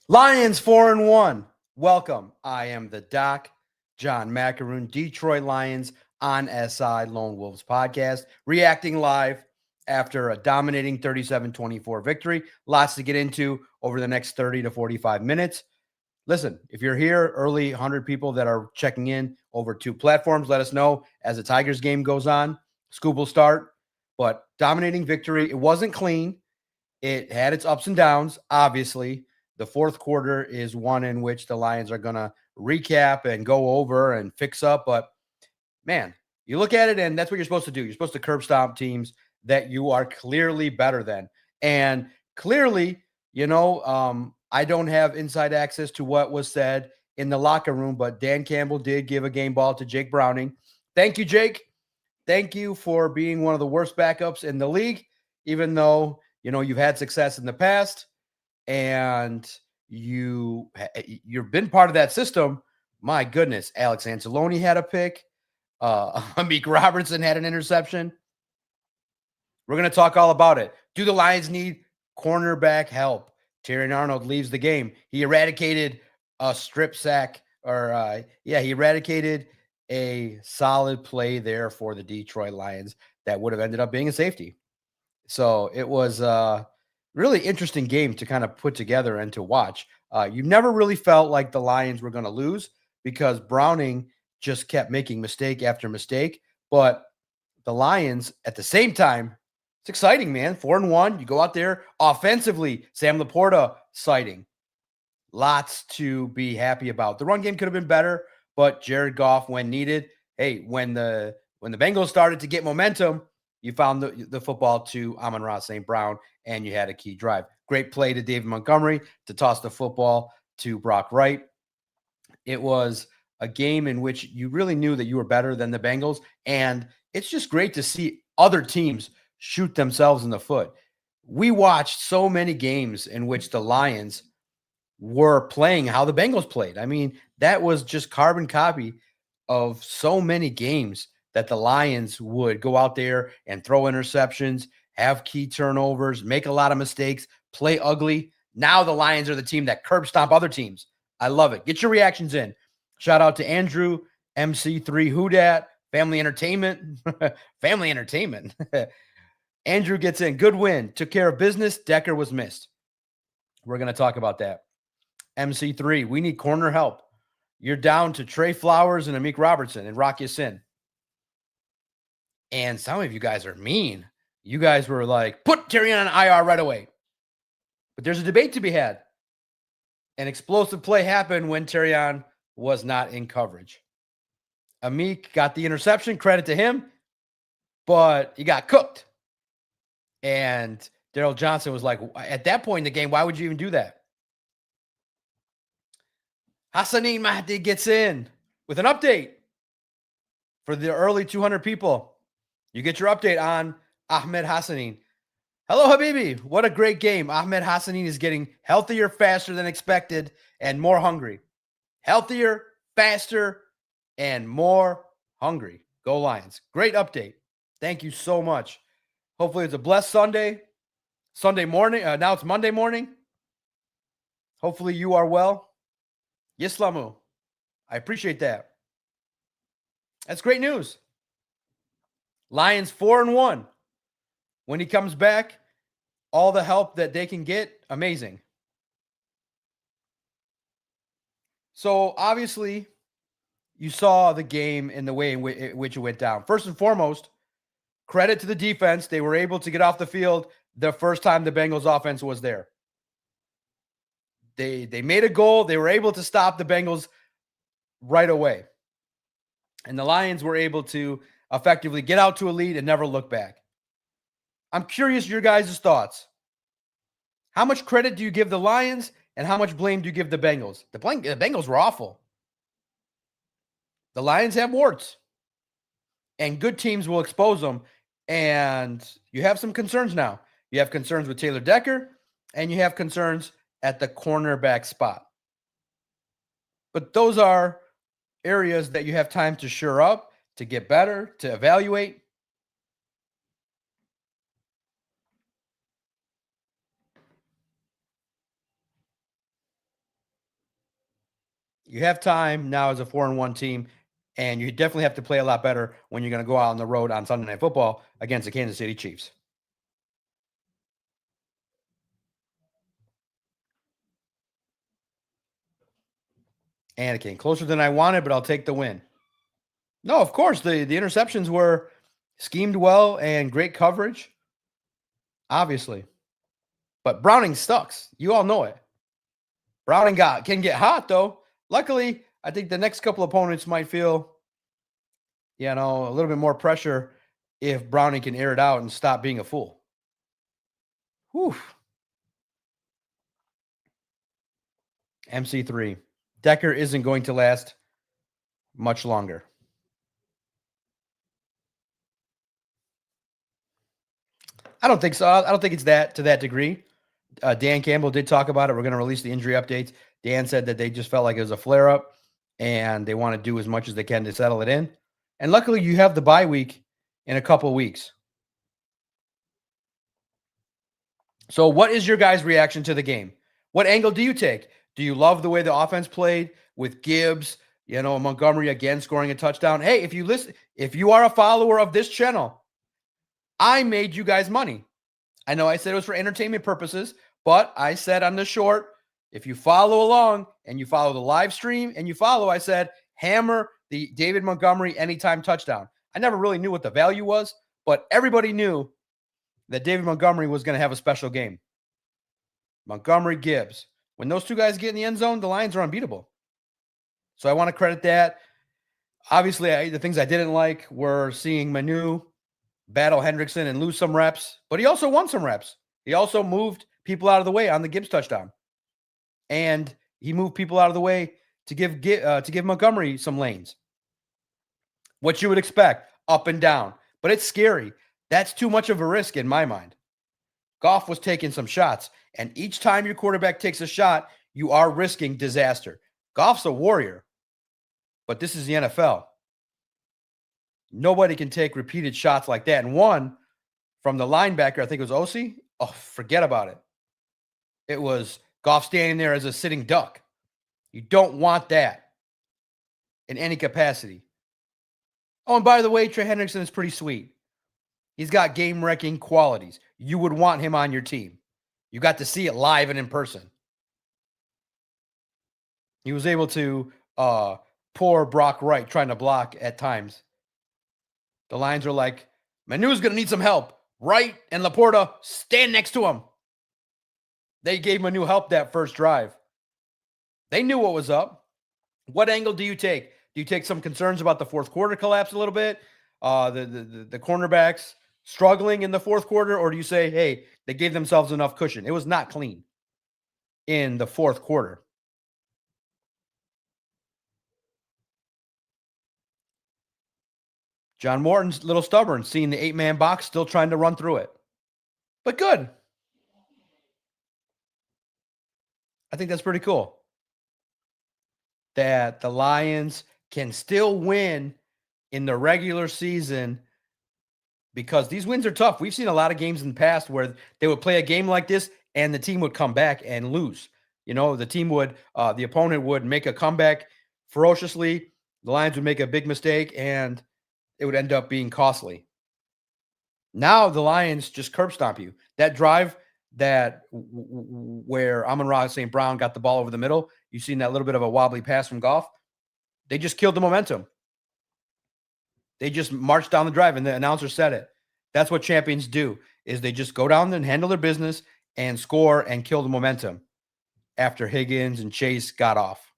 Lions 4-1. Welcome. I am the Doc, John Macaroon, Detroit Lions on SI Lone Wolves podcast, reacting live after a dominating 37-24 victory. Lots to get into over the next 30 to 45 minutes. Listen, if you're here, early 100 people that are checking in over two platforms, let us know as the Tigers game goes on. Scoop will start, but dominating victory. It wasn't clean. It had its ups and downs, obviously. The fourth quarter is one in which the Lions are going to recap and go over and fix up. But man, you look at it, and that's what you're supposed to do. You're supposed to curb stomp teams that you are clearly better than. And clearly, I don't have inside access to what was said in the locker room, but Dan Campbell did give a game ball to Jake Browning. Thank you, Jake. Thank you for being one of the worst backups in the league, even though, you've had success in the past and you've been part of that system. My goodness, Alex Anzalone had a pick. Amik Robertson had an interception. We're going to talk all about it. Do the Lions need cornerback help? Terrion Arnold leaves the game. He eradicated a strip sack, he eradicated a solid play there for the Detroit Lions that would have ended up being a safety. So it was a really interesting game to kind of put together and to watch. You never really felt like the Lions were going to lose because Browning just kept making mistake after mistake. But the Lions, at the same time, it's exciting, man. 4-1. You go out there offensively. Sam Laporta sighting. Lots to be happy about. The run game could have been better, but Jared Goff, when needed, when the Bengals started to get momentum, you found the football to Amon-Ra St. Brown, and you had a key drive. Great play to David Montgomery to toss the football to Brock Wright. It was a game in which you really knew that you were better than the Bengals, and it's just great to see other teams shoot themselves in the foot. We watched so many games in which the Lions were playing how the Bengals played. I mean, that was just carbon copy of so many games that the Lions would go out there and throw interceptions, have key turnovers, make a lot of mistakes, play ugly. Now the Lions are the team that curb stomp other teams. I love it. Get your reactions in. Shout out to Andrew, MC3 Whodat, Family Entertainment. Family Entertainment. Andrew gets in. Good win. Took care of business. Decker was missed. We're going to talk about that. MC3, we need corner help. You're down to Trey Flowers and Amik Robertson and Rock Yassin. And some of you guys are mean. You guys were like, put Terrion on IR right away. But there's a debate to be had. An explosive play happened when Terrion was not in coverage. Amik got the interception, credit to him, but he got cooked. And Daryl Johnson was like, at that point in the game, why would you even do that? Hassanin Mahdi gets in with an update for the early 200 people. You get your update on Ahmed Hassanin. Hello, Habibi. What a great game. Ahmed Hassanin is getting healthier, faster than expected, and more hungry. Healthier, faster, and more hungry. Go Lions. Great update. Thank you so much. Hopefully it's a blessed Sunday morning. Now it's Monday morning. Hopefully you are well. Yislamu. I appreciate that. That's great news. Lions 4-1. When he comes back, all the help that they can get, amazing. So obviously, you saw the game in the way in which it went down. First and foremost, credit to the defense. They were able to get off the field the first time the Bengals offense was there. They made a goal. They were able to stop the Bengals right away. And the Lions were able to effectively get out to a lead and never look back. I'm curious your guys' thoughts. How much credit do you give the Lions and how much blame do you give the Bengals? The Bengals were awful. The Lions have warts. And good teams will expose them. And you have some concerns now. You have concerns with Taylor Decker, and you have concerns at the cornerback spot. But those are areas that you have time to shore up, to get better, to evaluate. You have time now as a 4-1 team, and you definitely have to play a lot better when you're going to go out on the road on Sunday Night Football against the Kansas City Chiefs. Anakin, closer than I wanted, but I'll take the win. No, of course, the interceptions were schemed well and great coverage, obviously. But Browning sucks. You all know it. Browning can get hot, though. Luckily, I think the next couple opponents might feel, a little bit more pressure if Browning can air it out and stop being a fool. Whew. MC3. Decker isn't going to last much longer. I don't think so. I don't think it's to that degree. Dan Campbell did talk about it. We're going to release the injury updates. Dan said that they just felt like it was a flare-up, and they want to do as much as they can to settle it in. And luckily, you have the bye week in a couple of weeks. So what is your guys' reaction to the game? What angle do you take? Do you love the way the offense played with Gibbs, Montgomery again scoring a touchdown? Hey, if you are a follower of this channel, I made you guys money. I know I said it was for entertainment purposes, but I said on the short, if you follow along and you follow the live stream and I said, hammer the David Montgomery anytime touchdown. I never really knew what the value was, but everybody knew that David Montgomery was going to have a special game. Montgomery, Gibbs. When those two guys get in the end zone, the Lions are unbeatable. So I want to credit that. Obviously, the things I didn't like were seeing Manu battle Hendrickson and lose some reps, but he also won some reps. He also moved people out of the way on the Gibbs touchdown. And he moved people out of the way to give Montgomery some lanes. What you would expect, up and down. But it's scary. That's too much of a risk in my mind. Goff was taking some shots, and each time your quarterback takes a shot, you are risking disaster. Goff's a warrior, but this is the NFL. Nobody can take repeated shots like that. And one from the linebacker, I think it was Osi. Oh, forget about it. It was Goff standing there as a sitting duck. You don't want that in any capacity. Oh, and by the way, Trey Hendrickson is pretty sweet. He's got game-wrecking qualities. You would want him on your team. You got to see it live and in person. He was able to pour Brock Wright trying to block at times. The Lions are like, Manu's going to need some help. Wright and Laporta stand next to him. They gave Manu help that first drive. They knew what was up. What angle do you take? Do you take some concerns about the fourth quarter collapse a little bit? The cornerbacks struggling in the fourth quarter? Or do you say, hey, they gave themselves enough cushion? It was not clean in the fourth quarter. John Morton's a little stubborn, seeing the 8-man box, still trying to run through it. But good. I think that's pretty cool. That the Lions can still win in the regular season, because these wins are tough. We've seen a lot of games in the past where they would play a game like this and the team would come back and lose. The opponent would make a comeback ferociously. The Lions would make a big mistake and it would end up being costly. Now the Lions just curb stomp you. That drive where Amon-Ra St. Brown got the ball over the middle, you've seen that little bit of a wobbly pass from Goff. They just killed the momentum. They just marched down the drive, and the announcer said it. That's what champions do, is they just go down and handle their business and score and kill the momentum after Higgins and Chase got off.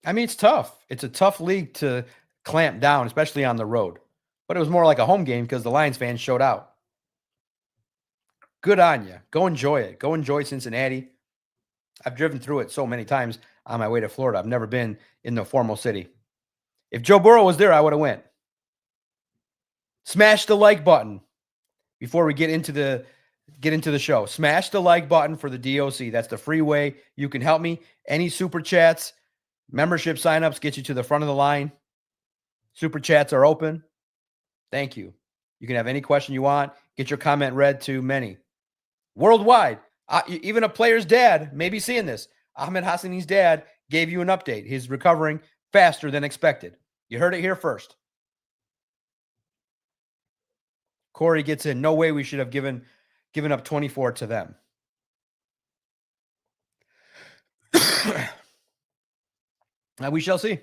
I mean, it's tough. It's a tough league to clamp down, especially on the road. But it was more like a home game because the Lions fans showed out. Good on you. Go enjoy it. Go enjoy Cincinnati. I've driven through it so many times on my way to Florida. I've never been in the formal city. If Joe Burrow was there, I would have went. Smash the like button before we get into the show. Smash the like button for the DOC. That's the free way you can help me. Any super chats, membership signups get you to the front of the line. Super chats are open. Thank you. You can have any question you want. Get your comment read to many. Worldwide. Even a player's dad may be seeing this. Ahmed Hassani's dad gave you an update. He's recovering faster than expected. You heard it here first. Corey gets in. No way we should have given up 24 to them. Now we shall see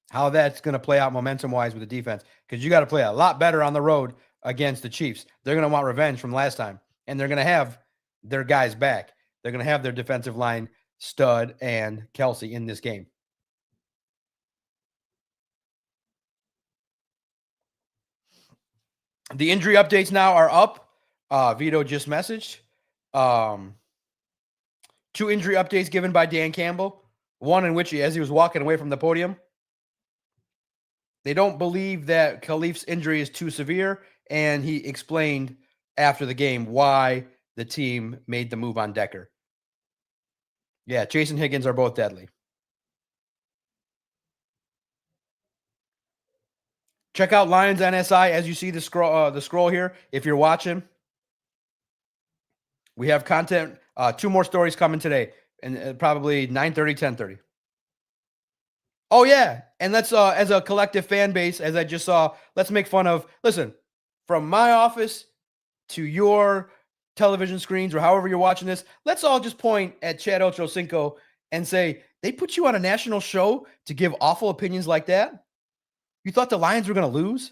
how that's going to play out momentum-wise with the defense, because you got to play a lot better on the road against the Chiefs. They're going to want revenge from last time, and they're going to have their guys back. They're going to have their defensive line stud and Kelsey in this game. The injury updates now are up. Vito just messaged. 2 injury updates given by Dan Campbell. One in which, as he was walking away from the podium, they don't believe that Khalif's injury is too severe, and he explained after the game why the team made the move on Decker. Yeah, Chase and Higgins are both deadly. Check out Lions NSI as you see the scroll here. If you're watching, we have content. 2 more stories coming today, and probably 9:30, 10:30. Oh yeah, and let's as a collective fan base, as I just saw, let's make fun of. Listen, from my office to your television screens or however you're watching this, let's all just point at Chad Ochocinco and say, they put you on a national show to give awful opinions like that? You thought the Lions were going to lose?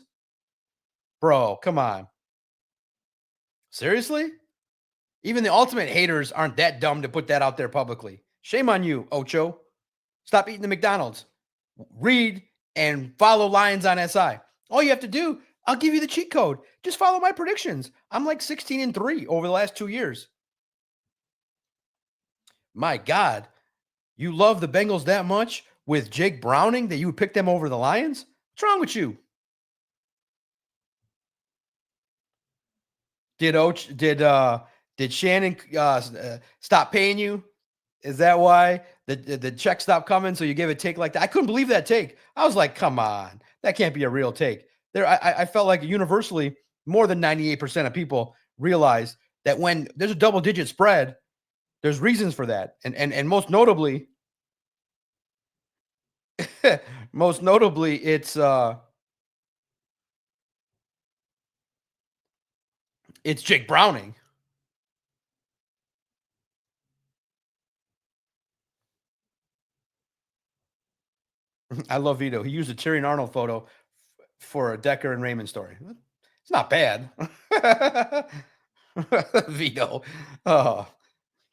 Bro, come on. Seriously? Even the ultimate haters aren't that dumb to put that out there publicly. Shame on you, Ocho. Stop eating the McDonald's. Read and follow Lions on SI. All you have to do, I'll give you the cheat code. Just follow my predictions. I'm like 16-3 over the last 2 years. My God, you love the Bengals that much with Jake Browning that you would pick them over the Lions? What's wrong with you? Did Shannon stop paying you? Is that why the check stopped coming? So you gave a take like that? I couldn't believe that take. I was like, come on, that can't be a real take. I felt like universally more than 98% of people realize that when there's a double-digit spread, there's reasons for that, and most notably, it's Jake Browning. I love Vito. He used a Terrion Arnold photo for a Decker and Raymond story. It's not bad. Vito. Oh,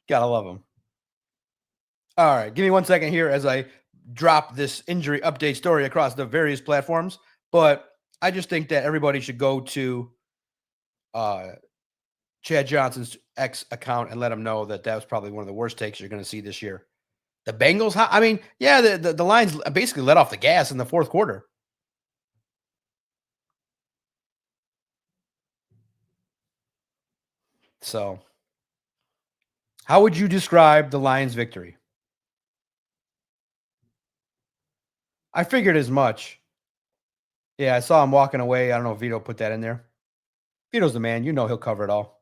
gotta love him. All right. Give me 1 second here as I drop this injury update story across the various platforms. But I just think that everybody should go to Chad Johnson's X account and let him know that was probably one of the worst takes you're going to see this year. The Bengals, I mean, yeah, the Lions basically let off the gas in the fourth quarter. So, how would you describe the Lions' victory? I figured as much. Yeah, I saw him walking away. I don't know if Vito put that in there. Vito's the man. You know he'll cover it all.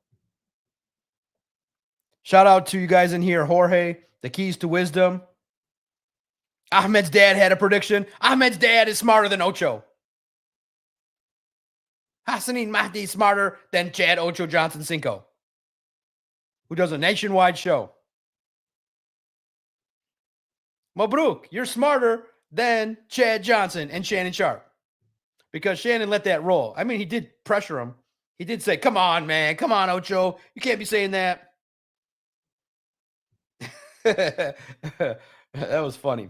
Shout out to you guys in here. Jorge, the keys to wisdom. Ahmed's dad had a prediction. Ahmed's dad is smarter than Ocho. Hassanin Mahdi is smarter than Chad Ocho Johnson Cinco, who does a nationwide show. Mabruk, you're smarter than Chad Johnson and Shannon Sharp, because Shannon let that roll. I mean, he did pressure him. He did say, come on, man. Come on, Ocho. You can't be saying that. That was funny.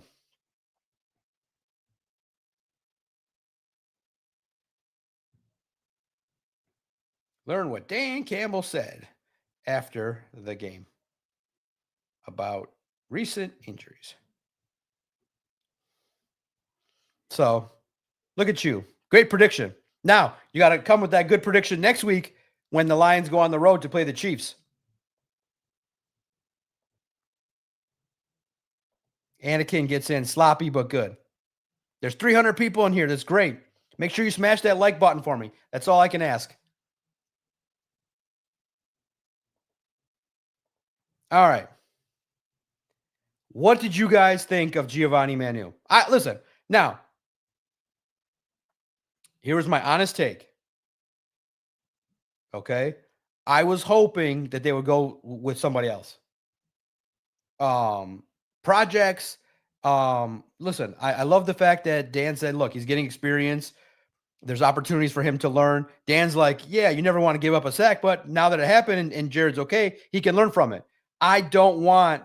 Learn what Dan Campbell said after the game about recent injuries. So, look at you. Great prediction. Now, you got to come with that good prediction next week when the Lions go on the road to play the Chiefs. Anakin gets in sloppy but good. There's 300 people in here. That's great. Make sure you smash that like button for me. That's all I can ask. All right. What did you guys think of Giovanni Manu? Listen, now, here was my honest take. Okay. I was hoping that they would go with somebody else. Um, projects. Listen, I love the fact that Dan said, look, he's getting experience. There's opportunities for him to learn. Dan's like, yeah, you never want to give up a sack, but now that it happened and Jared's okay, he can learn from it. I don't want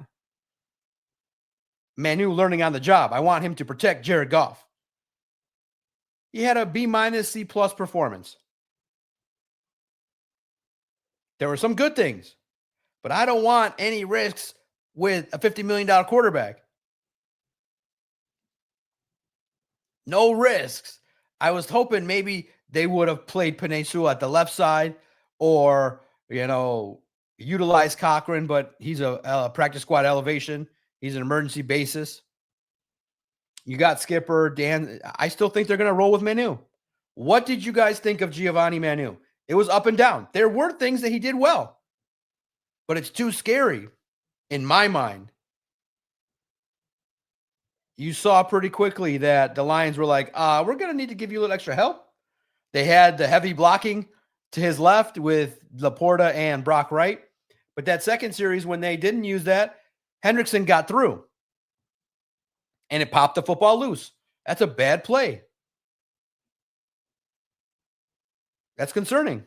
Manu learning on the job. I want him to protect Jared Goff. He had a B minus C plus performance. There were some good things, but I don't want any risks with a $50 million quarterback. No risks. I was hoping maybe they would have played Penei Sewell at the left side or, utilize Cochran, but he's a practice squad elevation. He's an emergency basis. You got Skipper, Dan. I still think they're going to roll with Manu. What did you guys think of Giovanni Manu? It was up and down. There were things that he did well, but it's too scary in my mind. You saw pretty quickly that the Lions were like, we're going to need to give you a little extra help. They had the heavy blocking to his left with Laporta and Brock Wright. But that second series, when they didn't use that, Hendrickson got through. And it popped the football loose. That's a bad play. That's concerning.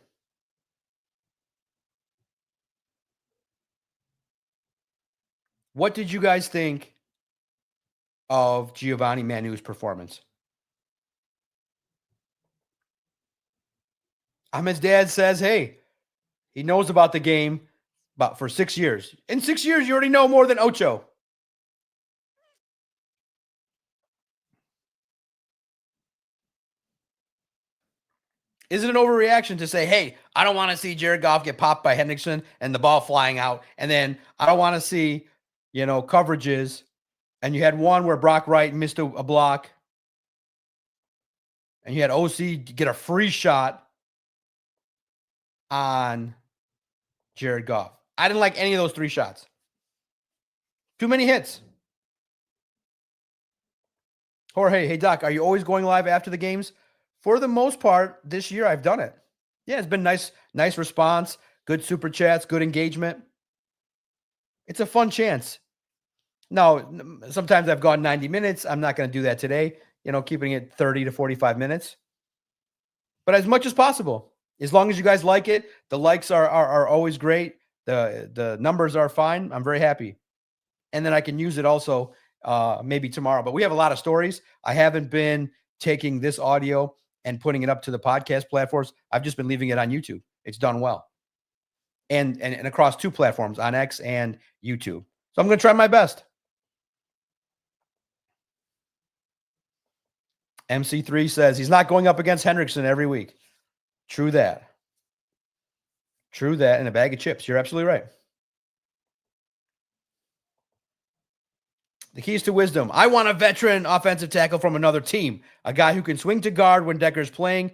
What did you guys think of Giovanni Manu's performance? Ahmed's dad says, hey, he knows about the game for 6 years. In 6 years, you already know more than Ocho. Is it an overreaction to say, hey, I don't want to see Jared Goff get popped by Hendrickson and the ball flying out, and then I don't want to see, coverages, and you had one where Brock Wright missed a block, and you had OC get a free shot on Jared Goff. I didn't like any of those 3 shots. Too many hits. Jorge, hey, Doc, are you always going live after the games? For the most part, this year I've done it. Yeah, it's been nice response, good super chats, good engagement. It's a fun chance. Now, sometimes I've gone 90 minutes. I'm not going to do that today, keeping it 30 to 45 minutes. But as much as possible, as long as you guys like it, the likes are always great. The numbers are fine. I'm very happy. And then I can use it also maybe tomorrow. But we have a lot of stories. I haven't been taking this audio and putting it up to the podcast platforms. I've just been leaving it on YouTube. It's done well. And across 2 platforms, on X and YouTube. So I'm going to try my best. MC3 says he's not going up against Hendrickson every week. True that. And a bag of chips. You're absolutely right. The keys to wisdom. I want a veteran offensive tackle from another team. A guy who can swing to guard when Decker's playing.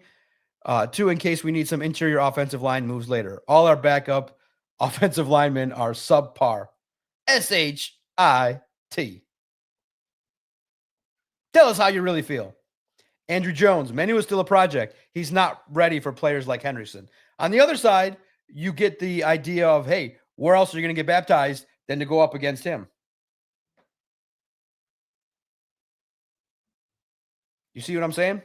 2, in case we need some interior offensive line moves later. All our backup offensive linemen are subpar. SHIT. Tell us how you really feel. Andrew Jones, Manu is still a project. He's not ready for players like Hendrickson. On the other side, you get the idea of, hey, where else are you going to get baptized than to go up against him? You see what I'm saying?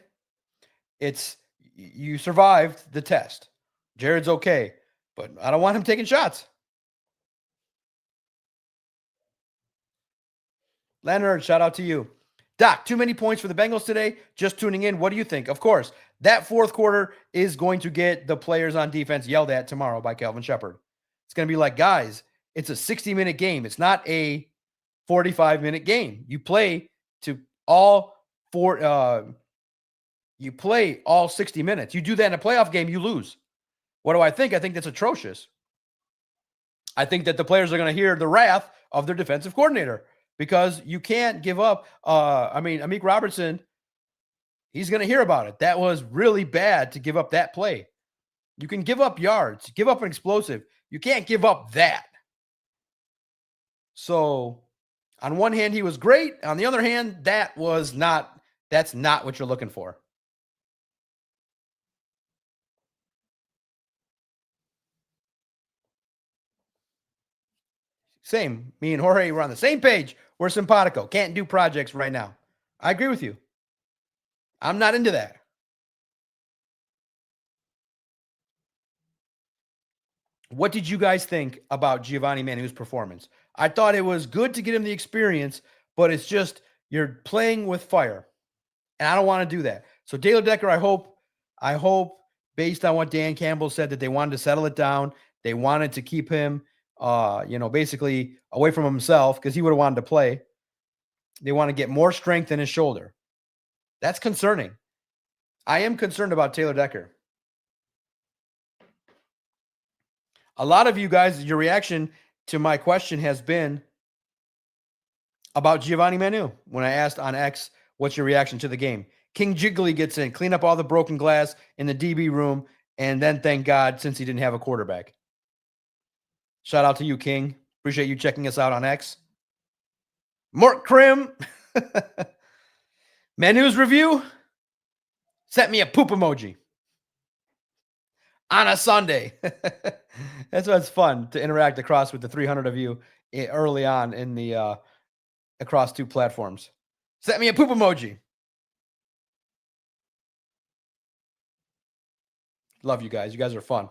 It's you survived the test. Jared's okay, but I don't want him taking shots. Leonard, shout out to you. Doc, too many points for the Bengals today. Just tuning in. What do you think? Of course, that fourth quarter is going to get the players on defense yelled at tomorrow by Calvin Shepard. It's going to be like, guys, it's a 60-minute game. It's not a 45-minute game. You play to all you play all 60 minutes. You do that in a playoff game, you lose. What do I think? I think that's atrocious. I think that the players are going to hear the wrath of their defensive coordinator because you can't give up. Amik Robertson, he's going to hear about it. That was really bad to give up that play. You can give up yards, give up an explosive. You can't give up that. So on one hand, he was great. On the other hand, that's not what you're looking for. Same. Me and Jorge were on the same page. We're simpatico. Can't do projects right now. I agree with you. I'm not into that. What did you guys think about Giovanni Manu's performance? I thought it was good to get him the experience, but it's just you're playing with fire. And I don't want to do that. So Taylor Decker, I hope based on what Dan Campbell said that they wanted to settle it down. They wanted to keep him basically away from himself because he would have wanted to play. They want to get more strength in his shoulder. That's concerning. I am concerned about Taylor Decker. A lot of you guys, your reaction to my question has been about Giovanni Manu. When I asked on X, what's your reaction to the game? King Jiggly gets in, clean up all the broken glass in the DB room, and then thank God since he didn't have a quarterback. Shout out to you, King. Appreciate you checking us out on X. Mort Krim. Manu's review. Sent me a poop emoji. On a Sunday. That's what's fun to interact across with the 300 of you early on in the across two platforms. Sent me a poop emoji. Love you guys. You guys are fun.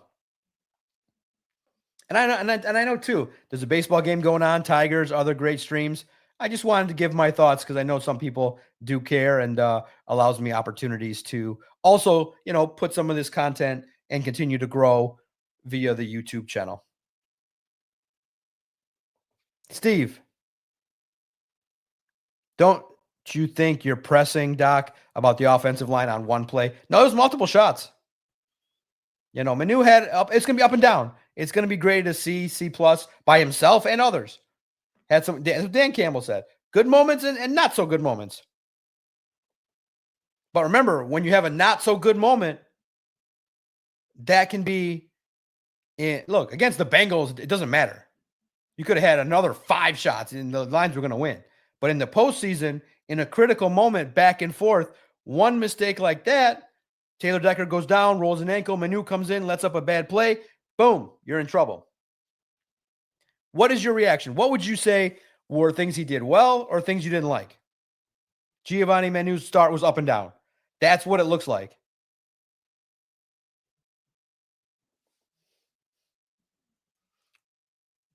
And I know too. There's a baseball game going on. Tigers, other great streams. I just wanted to give my thoughts because I know some people do care and allows me opportunities to also, put some of this content and continue to grow via the YouTube channel. Steve, don't you think you're pressing, Doc, about the offensive line on one play? No, there's multiple shots. Manu had up. It's going to be up and down. It's going to be graded a C plus by himself and others. Had some, as Dan Campbell said, good moments and not so good moments. But remember, when you have a not so good moment, that can be, look, against the Bengals, it doesn't matter. You could have had another 5 shots and the Lions were going to win. But in the postseason, in a critical moment, back and forth, one mistake like that, Taylor Decker goes down, rolls an ankle, Manu comes in, lets up a bad play, boom, you're in trouble. What is your reaction? What would you say were things he did well or things you didn't like? Giovanni Manu's start was up and down. That's what it looks like.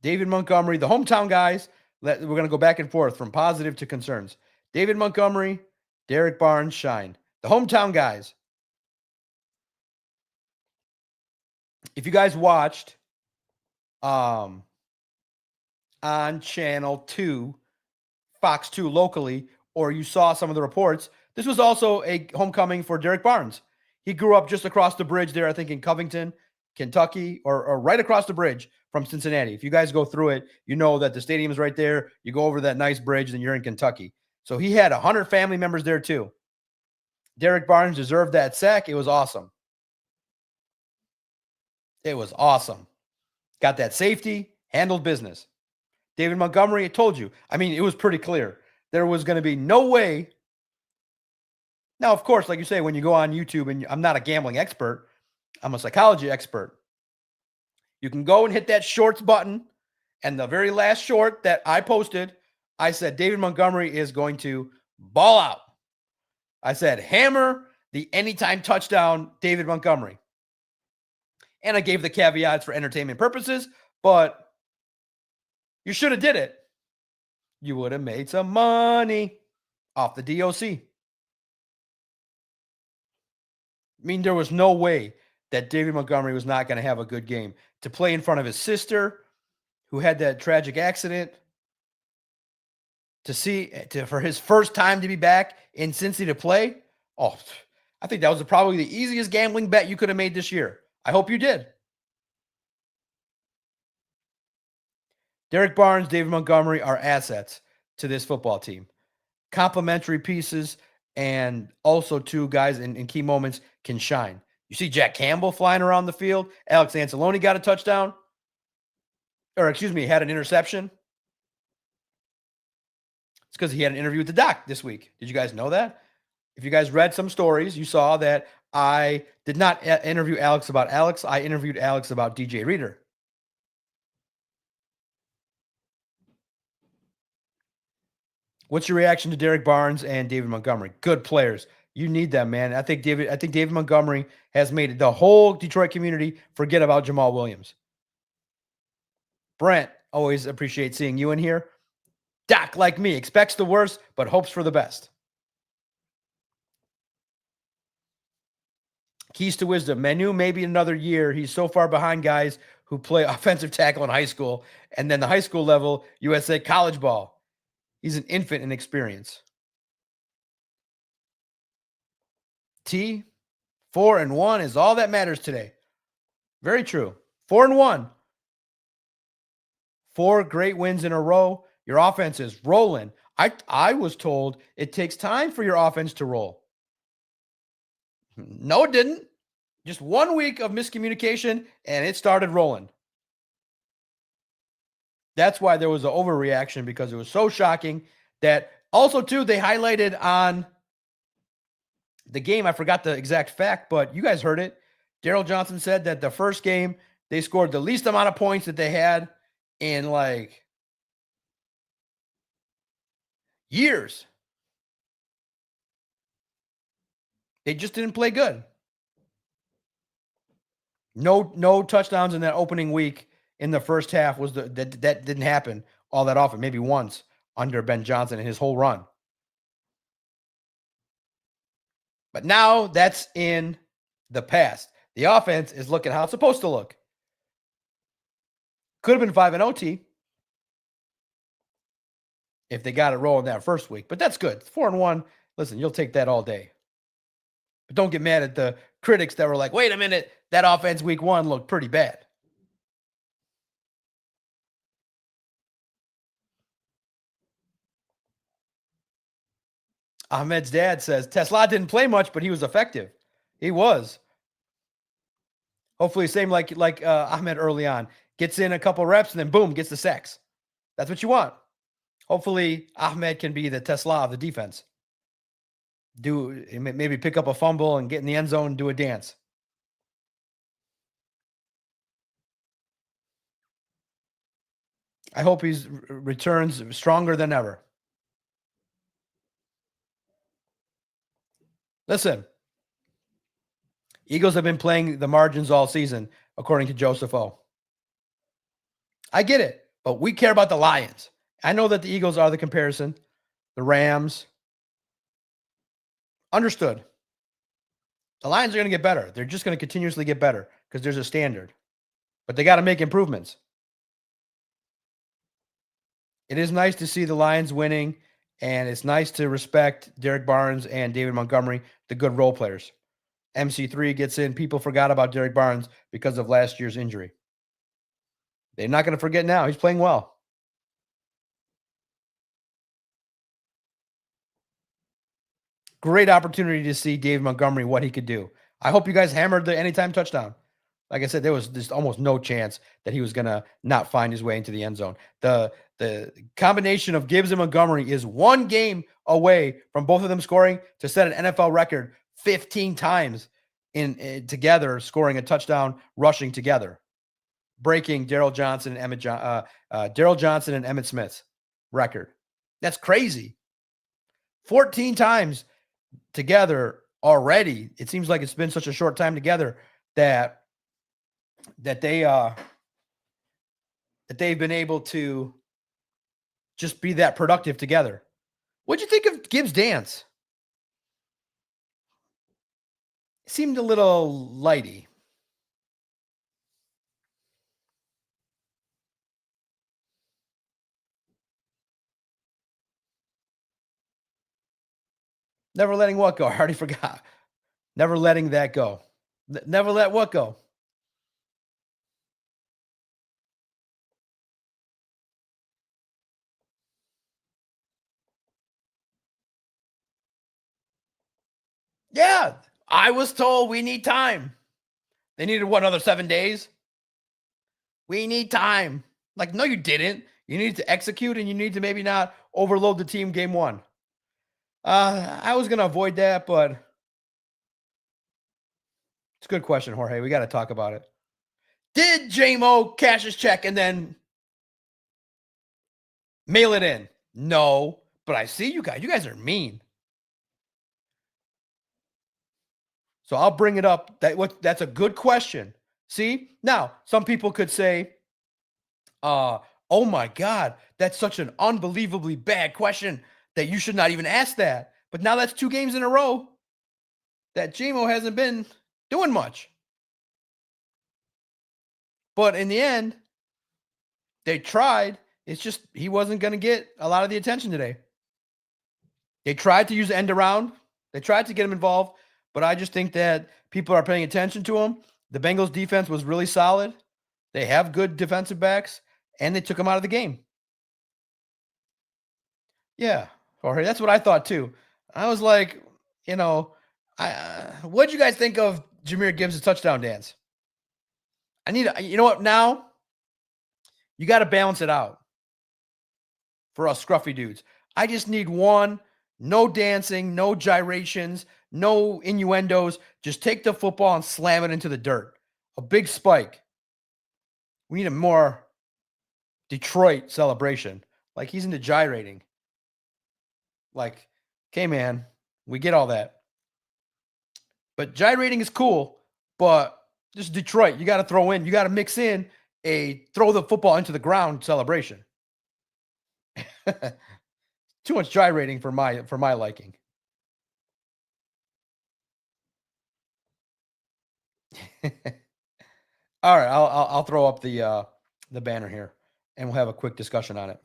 David Montgomery, the hometown guys, we're going to go back and forth from positive to concerns. David Montgomery, Derek Barnes, Shine. The hometown guys. If you guys watched on Channel 2, Fox 2 locally, or you saw some of the reports, this was also a homecoming for Derek Barnes. He grew up just across the bridge there, I think in Covington, Kentucky, or right across the bridge from Cincinnati. If you guys go through it, you know that the stadium is right there. You go over that nice bridge, and you're in Kentucky. So he had 100 family members there too. Derek Barnes deserved that sack. It was awesome. It was awesome. Got that safety, handled business. David Montgomery, I told you. I mean, it was pretty clear. There was going to be no way. Now, of course, like you say, when you go on YouTube, and I'm not a gambling expert, I'm a psychology expert. You can go and hit that shorts button. And the very last short that I posted, I said, David Montgomery is going to ball out. I said, hammer the anytime touchdown, David Montgomery. And I gave the caveats for entertainment purposes, but you should have did it. You would have made some money off the DOC. I mean, there was no way that David Montgomery was not going to have a good game. To play in front of his sister, who had that tragic accident, for his first time to be back in Cincy to play. Oh, I think that was probably the easiest gambling bet you could have made this year. I hope you did. Derek Barnes, David Montgomery are assets to this football team. Complementary pieces, and also two guys in key moments can shine. You see Jack Campbell flying around the field. Alex Anzalone got a touchdown. Or, excuse me, had an interception. because he had an interview with the doc this week. Did you guys know that? If you guys read some stories, you saw that I did not interview Alex about Alex. I interviewed Alex about DJ Reader. What's your reaction to Derek Barnes and David Montgomery? Good players. You need them, man. I think David Montgomery has made the whole Detroit community forget about Jamal Williams. Brent, always appreciate seeing you in here. Doc, like me, expects the worst, but hopes for the best. Keys to wisdom. Manu, maybe another year. He's so far behind guys who play offensive tackle in high school, and then the high school level, USA college ball. He's an infant in experience. T, 4-1 is all that matters today. Very true. 4-1. 4 great wins in a row. Your offense is rolling. I was told it takes time for your offense to roll. No, it didn't. Just 1 week of miscommunication, and it started rolling. That's why there was an overreaction, because it was so shocking that also, too, they highlighted on the game. I forgot the exact fact, but you guys heard it. Daryl Johnson said that the first game, they scored the least amount of points that they had in like years. They just didn't play good. No touchdowns in that opening week in the first half was that didn't happen all that often, maybe once under Ben Johnson in his whole run. But now that's in the past. The offense is looking how it's supposed to look. Could have been 5-0 T if they got it rolling that first week, but that's good. 4-1. Listen, you'll take that all day. But don't get mad at the critics that were like, wait a minute, that offense week 1 looked pretty bad. Ahmed's dad says Tesla didn't play much, but he was effective. He was. Hopefully, same like Ahmed early on. Gets in a couple reps and then boom, gets the sacks. That's what you want. Hopefully, Ahmed can be the Tesla of the defense. Maybe pick up a fumble and get in the end zone and do a dance. I hope he returns stronger than ever. Listen, Eagles have been playing the margins all season, according to Joseph O. I get it, but we care about the Lions. I know that the Eagles are the comparison, the Rams. Understood. The Lions are going to get better. They're just going to continuously get better because there's a standard. But they got to make improvements. It is nice to see the Lions winning, and it's nice to respect Derek Barnes and David Montgomery, the good role players. MC3 gets in. People forgot about Derek Barnes because of last year's injury. They're not going to forget now. He's playing well. Great opportunity to see David Montgomery, what he could do. I hope you guys hammered the anytime touchdown. Like I said, there was just almost no chance that he was going to not find his way into the end zone. The combination of Gibbs and Montgomery is 1 game away from both of them scoring to set an NFL record 15 times in together, scoring a touchdown, rushing together, breaking Daryl Johnson and Emmett Smith's record. That's crazy. 14 times together already. It seems like it's been such a short time together that they've been able to just be that productive together. What'd you think of Gibbs' dance? It seemed a little lighty. Never letting what go? I already forgot. Never letting that go. Never let what go? Yeah, I was told we need time. They needed what, another 7 days? We need time. Like, no, you didn't. You needed to execute, and you need to maybe not overload the team game one? I was going to avoid that, but it's a good question, Jorge. We got to talk about it. Did J-Mo cash his check and then mail it in? No, but I see you guys. You guys are mean. So I'll bring it up. That's a good question. See? Now, some people could say, oh my God, that's such an unbelievably bad question that you should not even ask that. But now that's 2 games in a row that J-Mo hasn't been doing much. But in the end, they tried. It's just he wasn't going to get a lot of the attention today. They tried to use the end around. They tried to get him involved. But I just think that people are paying attention to him. The Bengals defense was really solid. They have good defensive backs, and they took him out of the game. Yeah, Jorge, that's what I thought too. I was like, what'd you guys think of Jahmyr Gibbs' touchdown dance? You know what? Now, you got to balance it out for us scruffy dudes. I just need one, no dancing, no gyrations, no innuendos. Just take the football and slam it into the dirt. A big spike. We need a more Detroit celebration. Like he's into gyrating. Like, okay, man, we get all that. But gyrating is cool, but just Detroit, you got to mix in a throw the football into the ground celebration. Too much gyrating for my liking. All right, I'll throw up the banner here, and we'll have a quick discussion on it.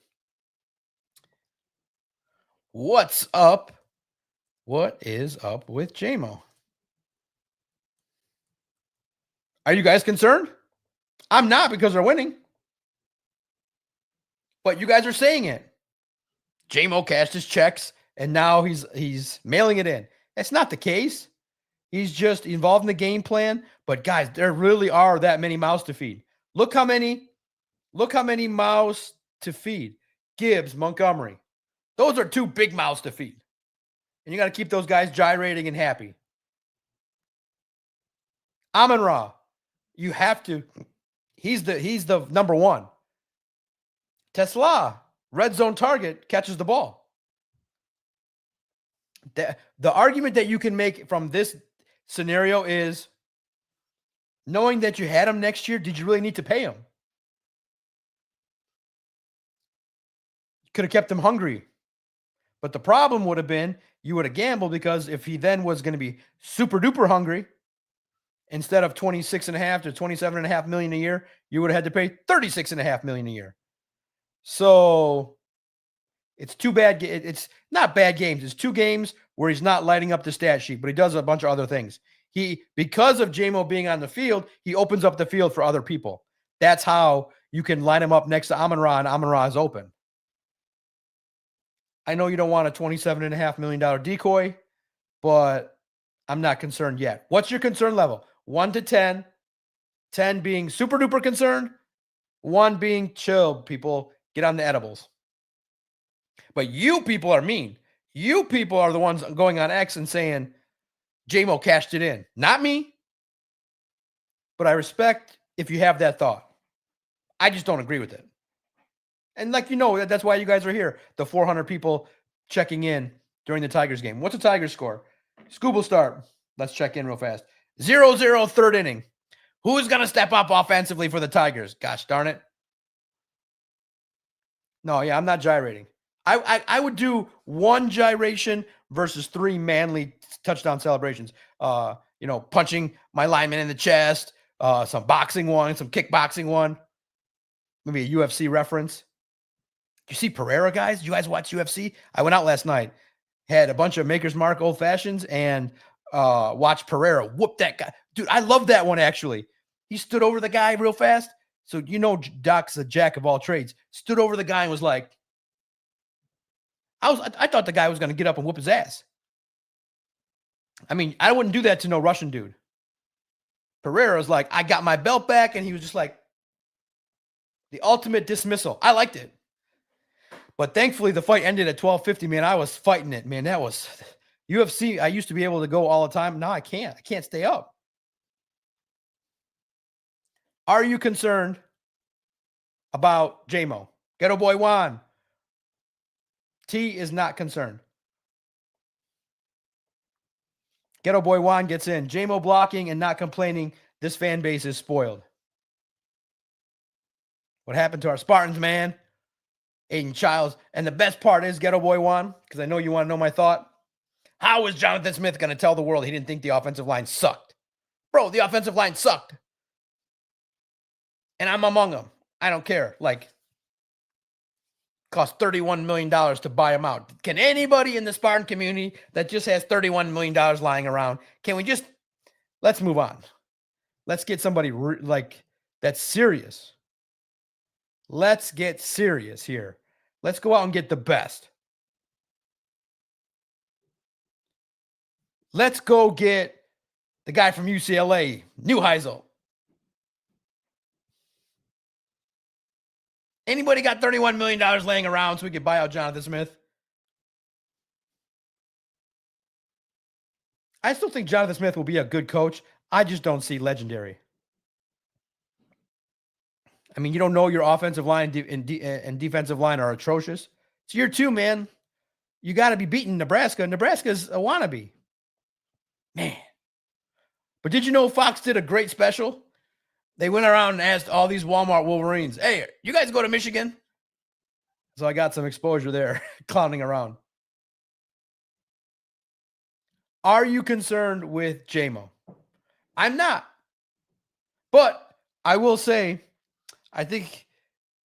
What's up? What is up with J-Mo? Are you guys concerned? I'm not, because they're winning. But you guys are saying it. J-Mo cashed his checks, and now he's mailing it in. That's not the case. He's just involved in the game plan. But guys, there really are that many mouths to feed. Look how many mouths to feed. Gibbs, Montgomery. Those are 2 big mouths to feed. And you got to keep those guys gyrating and happy. Amon-Ra, you have to. He's the number 1. Tesla, red zone target, catches the ball. The argument that you can make from this scenario is, knowing that you had him next year, did you really need to pay him? You could have kept him hungry. But the problem would have been, you would have gambled, because if he then was going to be super duper hungry, instead of $26.5 to $27.5 million a year, you would have had to pay $36.5 million a year. So it's 2 bad. It's not bad games. It's 2 games where he's not lighting up the stat sheet, but he does a bunch of other things. Because of J-Mo being on the field, he opens up the field for other people. That's how you can line him up next to Amon-Ra, and Amon-Ra is open. I know you don't want a $27.5 million decoy, but I'm not concerned yet. What's your concern level? 1 to 10. 10 being super duper concerned. 1 being chill. People, get on the edibles. But you people are mean. You people are the ones going on X and saying J-Mo cashed it in. Not me. But I respect if you have that thought. I just don't agree with it. And that's why you guys are here. The 400 people checking in during the Tigers game. What's the Tigers score? Scooble start. Let's check in real fast. 0-0 third inning. Who's going to step up offensively for the Tigers? Gosh darn it. No, yeah, I'm not gyrating. I would do 1 gyration versus 3 manly touchdown celebrations. Punching my lineman in the chest, some boxing one, some kickboxing one. Maybe a UFC reference. You see Pereira, guys? You guys watch UFC? I went out last night, had a bunch of Maker's Mark Old Fashions, and watched Pereira whoop that guy. Dude, I love that one, actually. He stood over the guy real fast. So, Doc's a jack of all trades. Stood over the guy and was like, I thought the guy was going to get up and whoop his ass. I mean, I wouldn't do that to no Russian dude. Pereira was like, I got my belt back, and he was just like, the ultimate dismissal. I liked it. But thankfully, the fight ended at 12:50, man. I was fighting it, man. That was UFC. I used to be able to go all the time. Now I can't. I can't stay up. Are you concerned about JMO? Ghetto Boy Juan. T is not concerned. Ghetto Boy Juan gets in. JMO blocking and not complaining. This fan base is spoiled. What happened to our Spartans, man? Aiden Childs. And the best part is, Ghetto Boy Juan, because I know you want to know my thought. How is Jonathan Smith going to tell the world he didn't think the offensive line sucked? Bro, the offensive line sucked. And I'm among them. I don't care. Like, cost $31 million to buy him out. Can anybody in the Spartan community that just has $31 million lying around, can we just, let's move on. Let's get somebody like that's serious. Let's get serious here. Let's go out and get the best. Let's go get the guy from UCLA, Neuheisel. Anybody got $31 million laying around so we could buy out Jonathan Smith? I still think Jonathan Smith will be a good coach. I just don't see legendary. I mean, you don't know your offensive line and defensive line are atrocious. It's year 2, man. You got to be beating Nebraska. Nebraska's a wannabe. Man. But did you know Fox did a great special? They went around and asked all these Walmart Wolverines, hey, you guys go to Michigan? So I got some exposure there, clowning around. Are you concerned with JMO? I'm not. But I will say, I think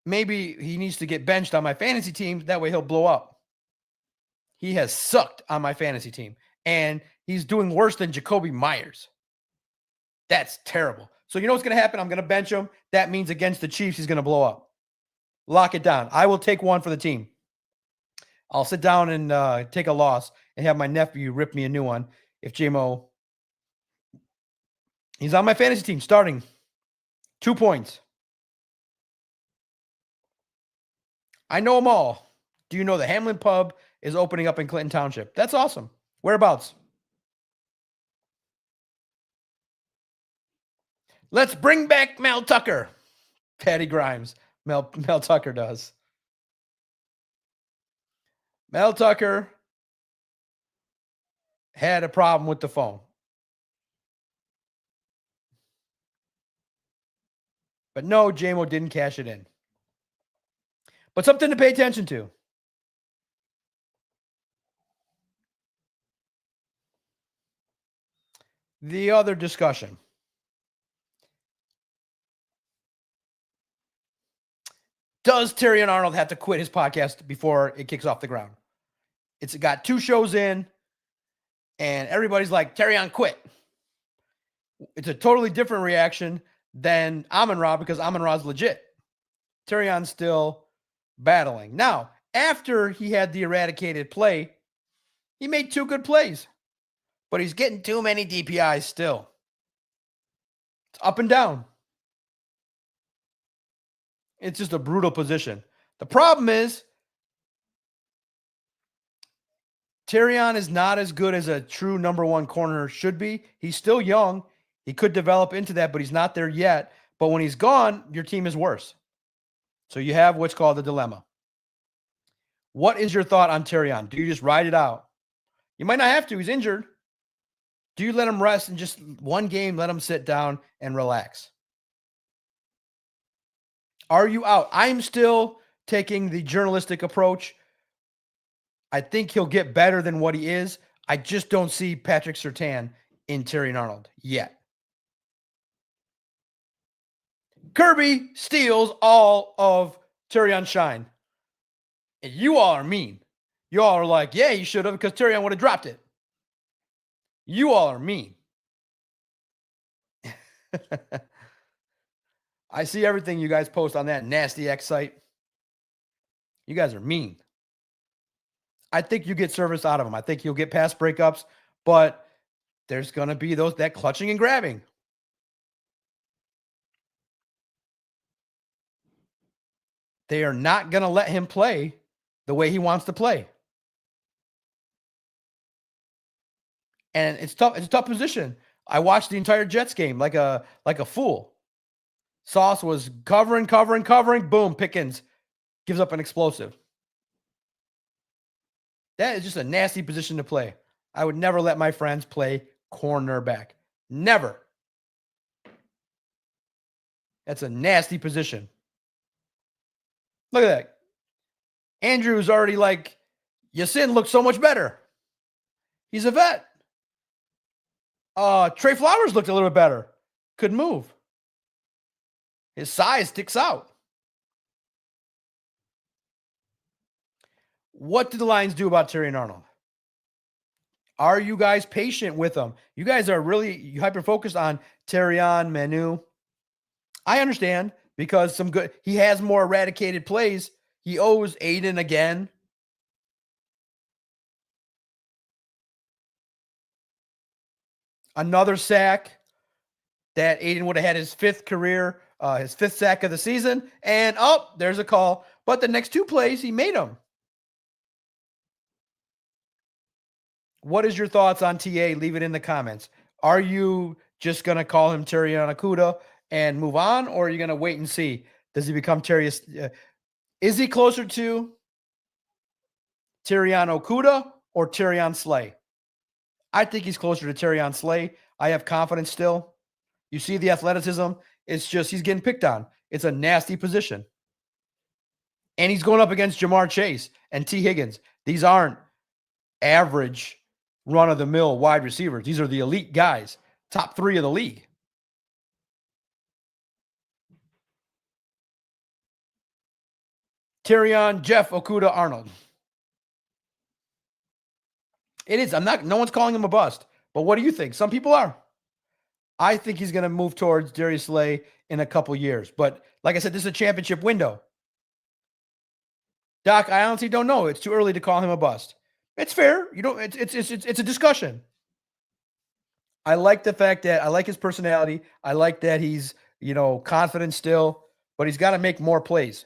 maybe he needs to get benched on my fantasy team. That way he'll blow up. He has sucked on my fantasy team. And he's doing worse than Jacoby Myers. That's terrible. So you know what's going to happen? I'm going to bench him. That means against the Chiefs, he's going to blow up. Lock it down. I will take one for the team. I'll sit down and take a loss and have my nephew rip me a new one. If JMO, he's on my fantasy team starting 2 points. I know them all. Do you know the Hamlin Pub is opening up in Clinton Township? That's awesome. Whereabouts? Let's bring back Mel Tucker. Patty Grimes. Mel Tucker does. Mel Tucker had a problem with the phone. But no, JMO didn't cash it in. But something to pay attention to. The other discussion. Does Terrion Arnold have to quit his podcast before it kicks off the ground? It's got 2 shows in, and everybody's like, Terrion quit. It's a totally different reaction than Amon-Ra because Amon-Ra's legit. Terrion's still battling. Now, after he had the eradicated play, he made 2 good plays, but he's getting too many DPIs still. It's up and down. It's just a brutal position. The problem is Terrion is not as good as a true number 1 corner should be. He's still young. He could develop into that, but he's not there yet. But when he's gone, your team is worse. So you have what's called a dilemma. What is your thought on Terrion? Do you just ride it out? You might not have to. He's injured. Do you let him rest and just one game, let him sit down and relax? Are you out? I'm still taking the journalistic approach. I think he'll get better than what he is. I just don't see Patrick Surtain in Terrion Arnold yet. Kirby steals all of Terrion's shine. And you all are mean. You all are like, yeah, you should have because Terrion would have dropped it. You all are mean. I see everything you guys post on that nasty X site. You guys are mean. I think you get service out of him. I think you'll get past breakups, but there's going to be that clutching and grabbing. They are not going to let him play the way he wants to play. And it's tough. It's a tough position. I watched the entire Jets game like a fool. Sauce was covering. Boom, Pickens gives up an explosive. That is just a nasty position to play. I would never let my friends play cornerback. Never. That's a nasty position. Look at that. Andrew's already like, Yasin looks so much better. He's a vet. Trey Flowers looked a little bit better. Could move. His size sticks out. What did the Lions do about Terrion Arnold? Are you guys patient with him? You guys are really hyper-focused on Terrion, Manu. I understand because he has more eradicated plays. He owes Aiden again. Another sack that Aiden would have had his fifth sack of the season. And, there's a call. But the next two plays, he made them. What is your thoughts on TA? Leave it in the comments. Are you just going to call him Terrion Arnold and move on? Or are you going to wait and see? Does he become Terrion? Is he closer to Terrion Okuda or Terrion Slay? I think he's closer to Terrion Slay. I have confidence still. You see the athleticism. It's just he's getting picked on. It's a nasty position. And he's going up against Jamar Chase and T. Higgins. These aren't average run-of-the-mill wide receivers. These are the elite guys. Top 3 of the league. Terrion, Jeff, Okuda, Arnold. It is. No one's calling him a bust. But what do you think? Some people are. I think he's going to move towards Darius Slay in a couple years. But like I said, this is a championship window. Doc, I honestly don't know. It's too early to call him a bust. It's fair. It's a discussion. I like the fact that I like his personality. I like that he's, confident still, but he's got to make more plays.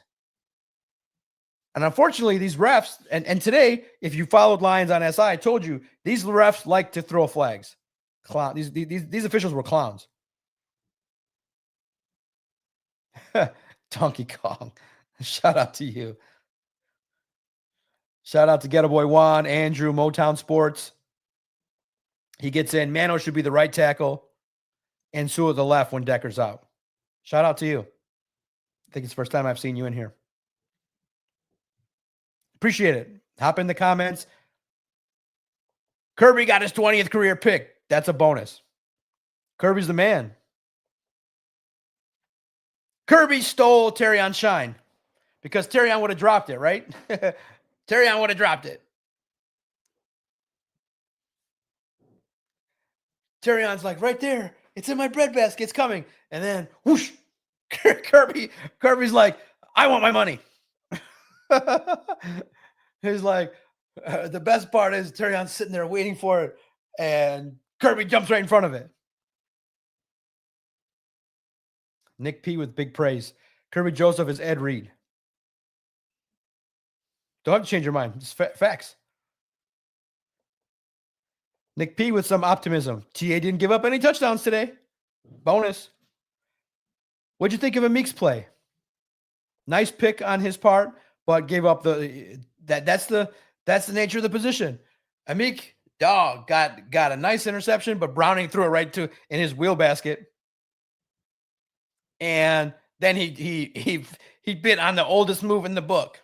And unfortunately, these refs, and today, if you followed Lions on SI, I told you, these refs like to throw flags. These officials were clowns. Donkey Kong. Shout out to you. Shout out to Ghetto Boy Juan, Andrew, Motown Sports. He gets in. Mano should be the right tackle. And Sue at the left when Decker's out. Shout out to you. I think it's the first time I've seen you in here. Appreciate it. Hop in the comments. Kirby got his 20th career pick. That's a bonus. Kirby's the man. Kirby stole Terrion shine because Terrion would have dropped it, right? Terrion would have dropped it. Terrion's like, right there. It's in my breadbasket. It's coming. And then, whoosh. Kirby's like, I want my money. He's like, the best part is Terrion's sitting there waiting for it, and Kirby jumps right in front of it. Nick P with big praise. Kirby Joseph is Ed Reed. Don't have to change your mind. It's facts. Nick P with some optimism. TA didn't give up any touchdowns today. Bonus. What'd you think of Amik's play? Nice pick on his part, but gave up that's the nature of the position. Amik, got a nice interception, but Browning threw it right in his wheel basket. And then he bit on the oldest move in the book,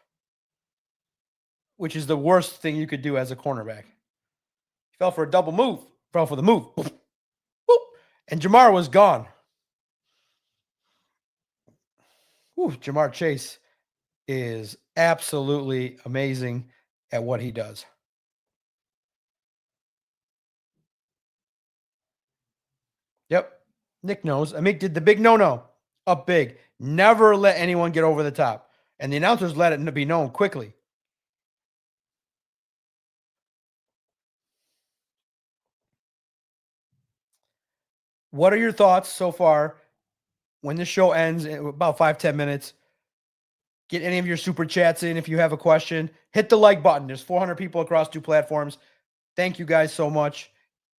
which is the worst thing you could do as a cornerback. He fell for a double move, fell for the move. Boop, boop, and Jamar was gone. Whew, Jamar Chase is absolutely amazing at what he does. Yep. Nick knows. Amik did the big no-no. Up big. Never let anyone get over the top. And the announcers let it be known quickly. What are your thoughts so far when this show ends in about 5-10 minutes? Get any of your super chats in if you have a question. Hit the like button. There's 400 people across 2 platforms. Thank you guys so much,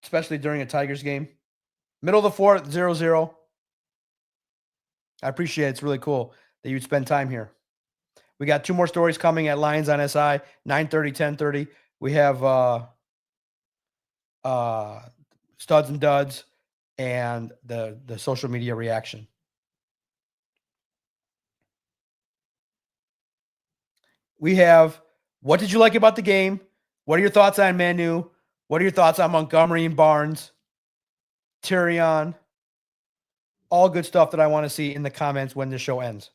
especially during a Tigers game. Middle of the fourth, 0-0. I appreciate it. It's really cool that you'd spend time here. We got 2 more stories coming at Lions on SI, 9:30, 10:30. We have studs and duds and the social media reaction. We have, what did you like about the game? What are your thoughts on Manu? What are your thoughts on Montgomery and Barnes? Terrion? All good stuff that I want to see in the comments when the show ends.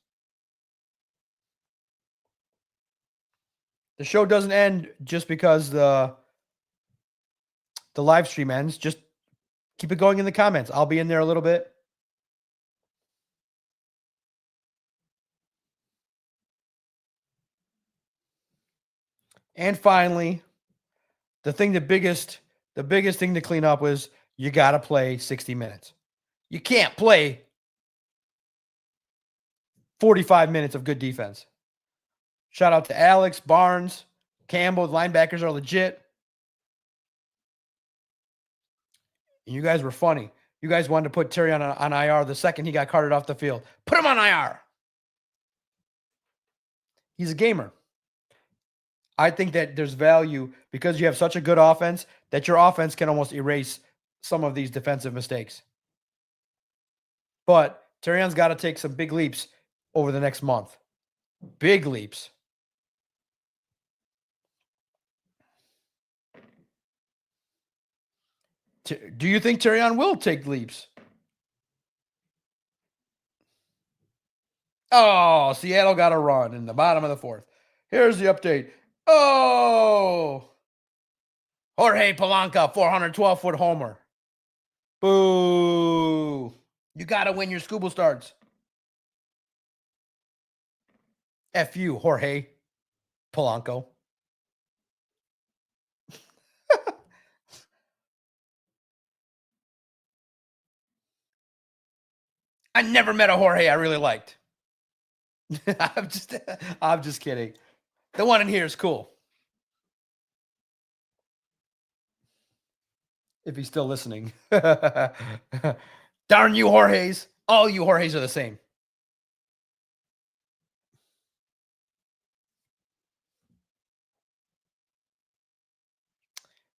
The show doesn't end just because the live stream ends. Just keep it going in the comments. I'll be in there a little bit. And finally, the biggest thing to clean up was you got to play 60 minutes. You can't play 45 minutes of good defense. Shout out to Alex, Barnes, Campbell. The linebackers are legit. And you guys were funny. You guys wanted to put Terrion on IR the second he got carted off the field. Put him on IR. He's a gamer. I think that there's value because you have such a good offense that your offense can almost erase some of these defensive mistakes. But Terrion's got to take some big leaps over the next month. Big leaps. Do you think Terrion will take leaps? Oh, Seattle got a run in the bottom of the fourth. Here's the update. Oh, Jorge Polanco, 412-foot homer. Boo. You got to win your scuba starts. F you, Jorge Polanco. I never met a Jorge I really liked. I'm just kidding. The one in here is cool. If he's still listening. Darn you, Jorges. All you Jorges are the same.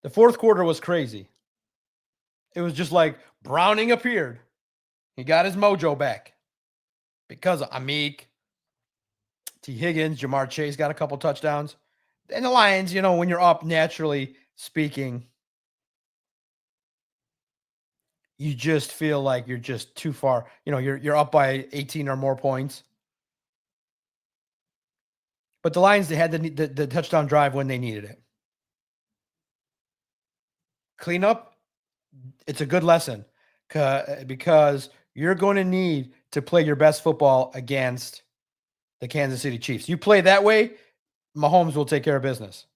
The fourth quarter was crazy. It was just like Browning appeared. He got his mojo back because of Amik, T. Higgins, Jamar Chase got a couple touchdowns. And the Lions, when you're up, naturally speaking, you just feel like you're just too far. You're up by 18 or more points. But the Lions, they had the touchdown drive when they needed it. Clean up, it's a good lesson because you're going to need to play your best football against the Kansas City Chiefs. You play that way, Mahomes will take care of business.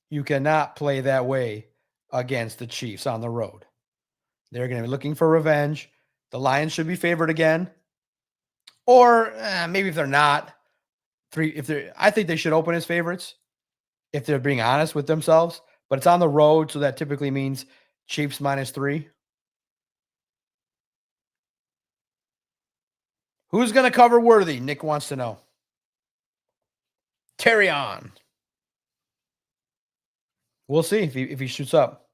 You cannot play that way against the Chiefs on the road. They're going to be looking for revenge. The Lions should be favored again. Or maybe if they're not, I think they should open as favorites if they're being honest with themselves. But it's on the road, so that typically means Chiefs -3. Who's going to cover Worthy? Nick wants to know. Terrion. We'll see if he shoots up.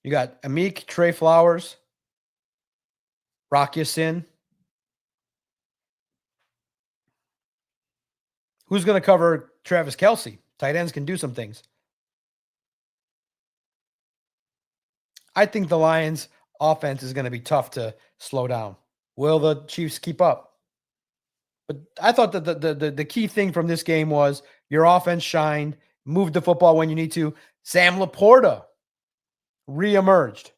You got Amik, Trey Flowers, Rock Ya-Sin. Who's going to cover Travis Kelce? Tight ends can do some things. I think the Lions' offense is going to be tough to slow down. Will the Chiefs keep up? But I thought that the key thing from this game was your offense shined, moved the football when you need to. Sam Laporta reemerged.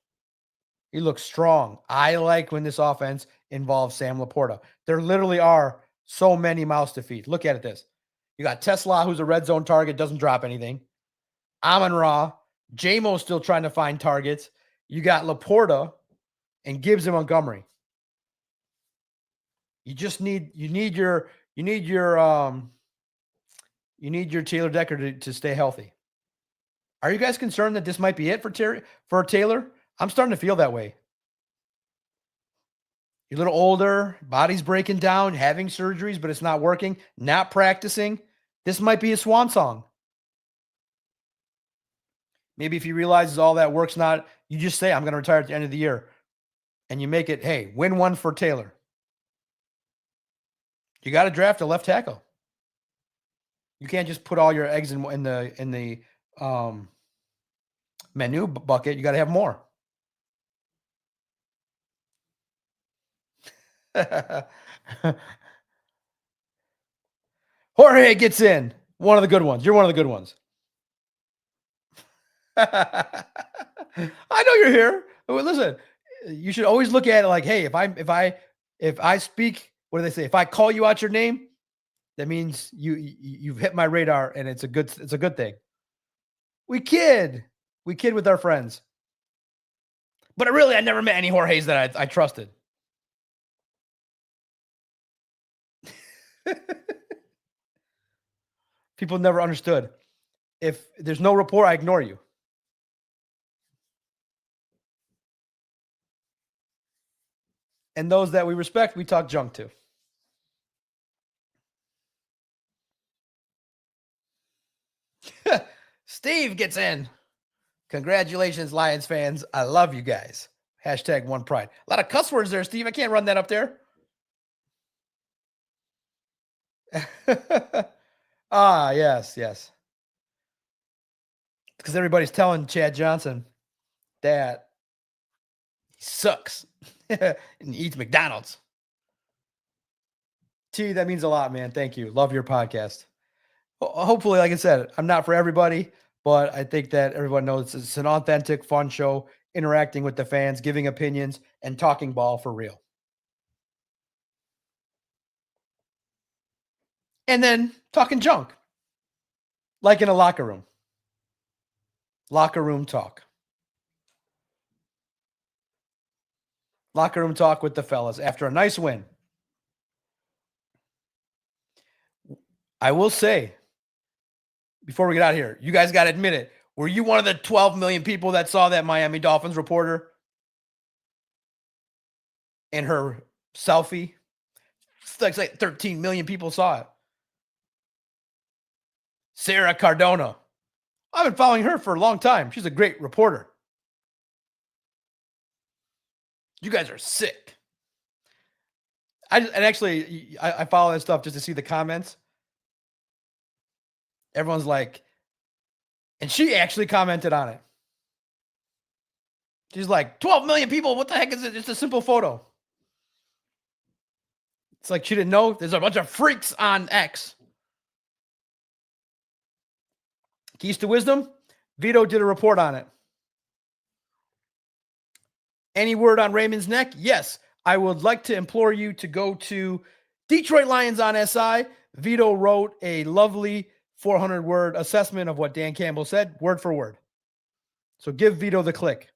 He looks strong. I like when this offense involves Sam Laporta. There literally are so many mouths to feed. Look at this. You got Tesla, who's a red zone target, doesn't drop anything. Amon-Ra, J-Mo's still trying to find targets. You got Laporta and Gibbs and Montgomery. You just need your Taylor Decker to stay healthy. Are you guys concerned that this might be it for Taylor? I'm starting to feel that way. You're a little older, body's breaking down, having surgeries, but it's not working, not practicing. This might be a swan song. Maybe if he realizes all that work's not, you just say, I'm going to retire at the end of the year. And you make it, hey, win one for Taylor. You got to draft a left tackle. You can't just put all your eggs in the menu bucket. You got to have more. Jorge gets in. One of the good ones. You're one of the good ones. I know you're here. Listen, you should always look at it like, hey, if I speak, what do they say? If I call you out your name, that means you've hit my radar, and it's a good thing. We kid with our friends. But I never met any Jorges that I trusted. People never understood. If there's no rapport, I ignore you. And those that we respect, we talk junk to. Steve gets in. Congratulations, Lions fans. I love you guys. Hashtag one pride. A lot of cuss words there, Steve. I can't run that up there. Yes. Because everybody's telling Chad Johnson that he sucks and he eats McDonald's. T, that means a lot, man. Thank you. Love your podcast. Hopefully, like I said, I'm not for everybody, but I think that everyone knows it's an authentic, fun show, interacting with the fans, giving opinions, and talking ball for real. And then talking junk, like in a locker room. Locker room talk. Locker room talk with the fellas after a nice win. I will say, before we get out of here, you guys got to admit it. Were you one of the 12 million people that saw that Miami Dolphins reporter and her selfie? It's like 13 million people saw it. Sarah Cardona. I've been following her for a long time. She's a great reporter. You guys are sick. I follow that stuff just to see the comments. Everyone's like, and she actually commented on it. She's like, 12 million people. What the heck is it? It's a simple photo. It's like she didn't know. There's a bunch of freaks on X. Keys to Wisdom. Vito did a report on it. Any word on Raymond's neck? Yes. I would like to implore you to go to Detroit Lions on SI. Vito wrote a lovely 400-word assessment of what Dan Campbell said, word for word. So give Vito the click.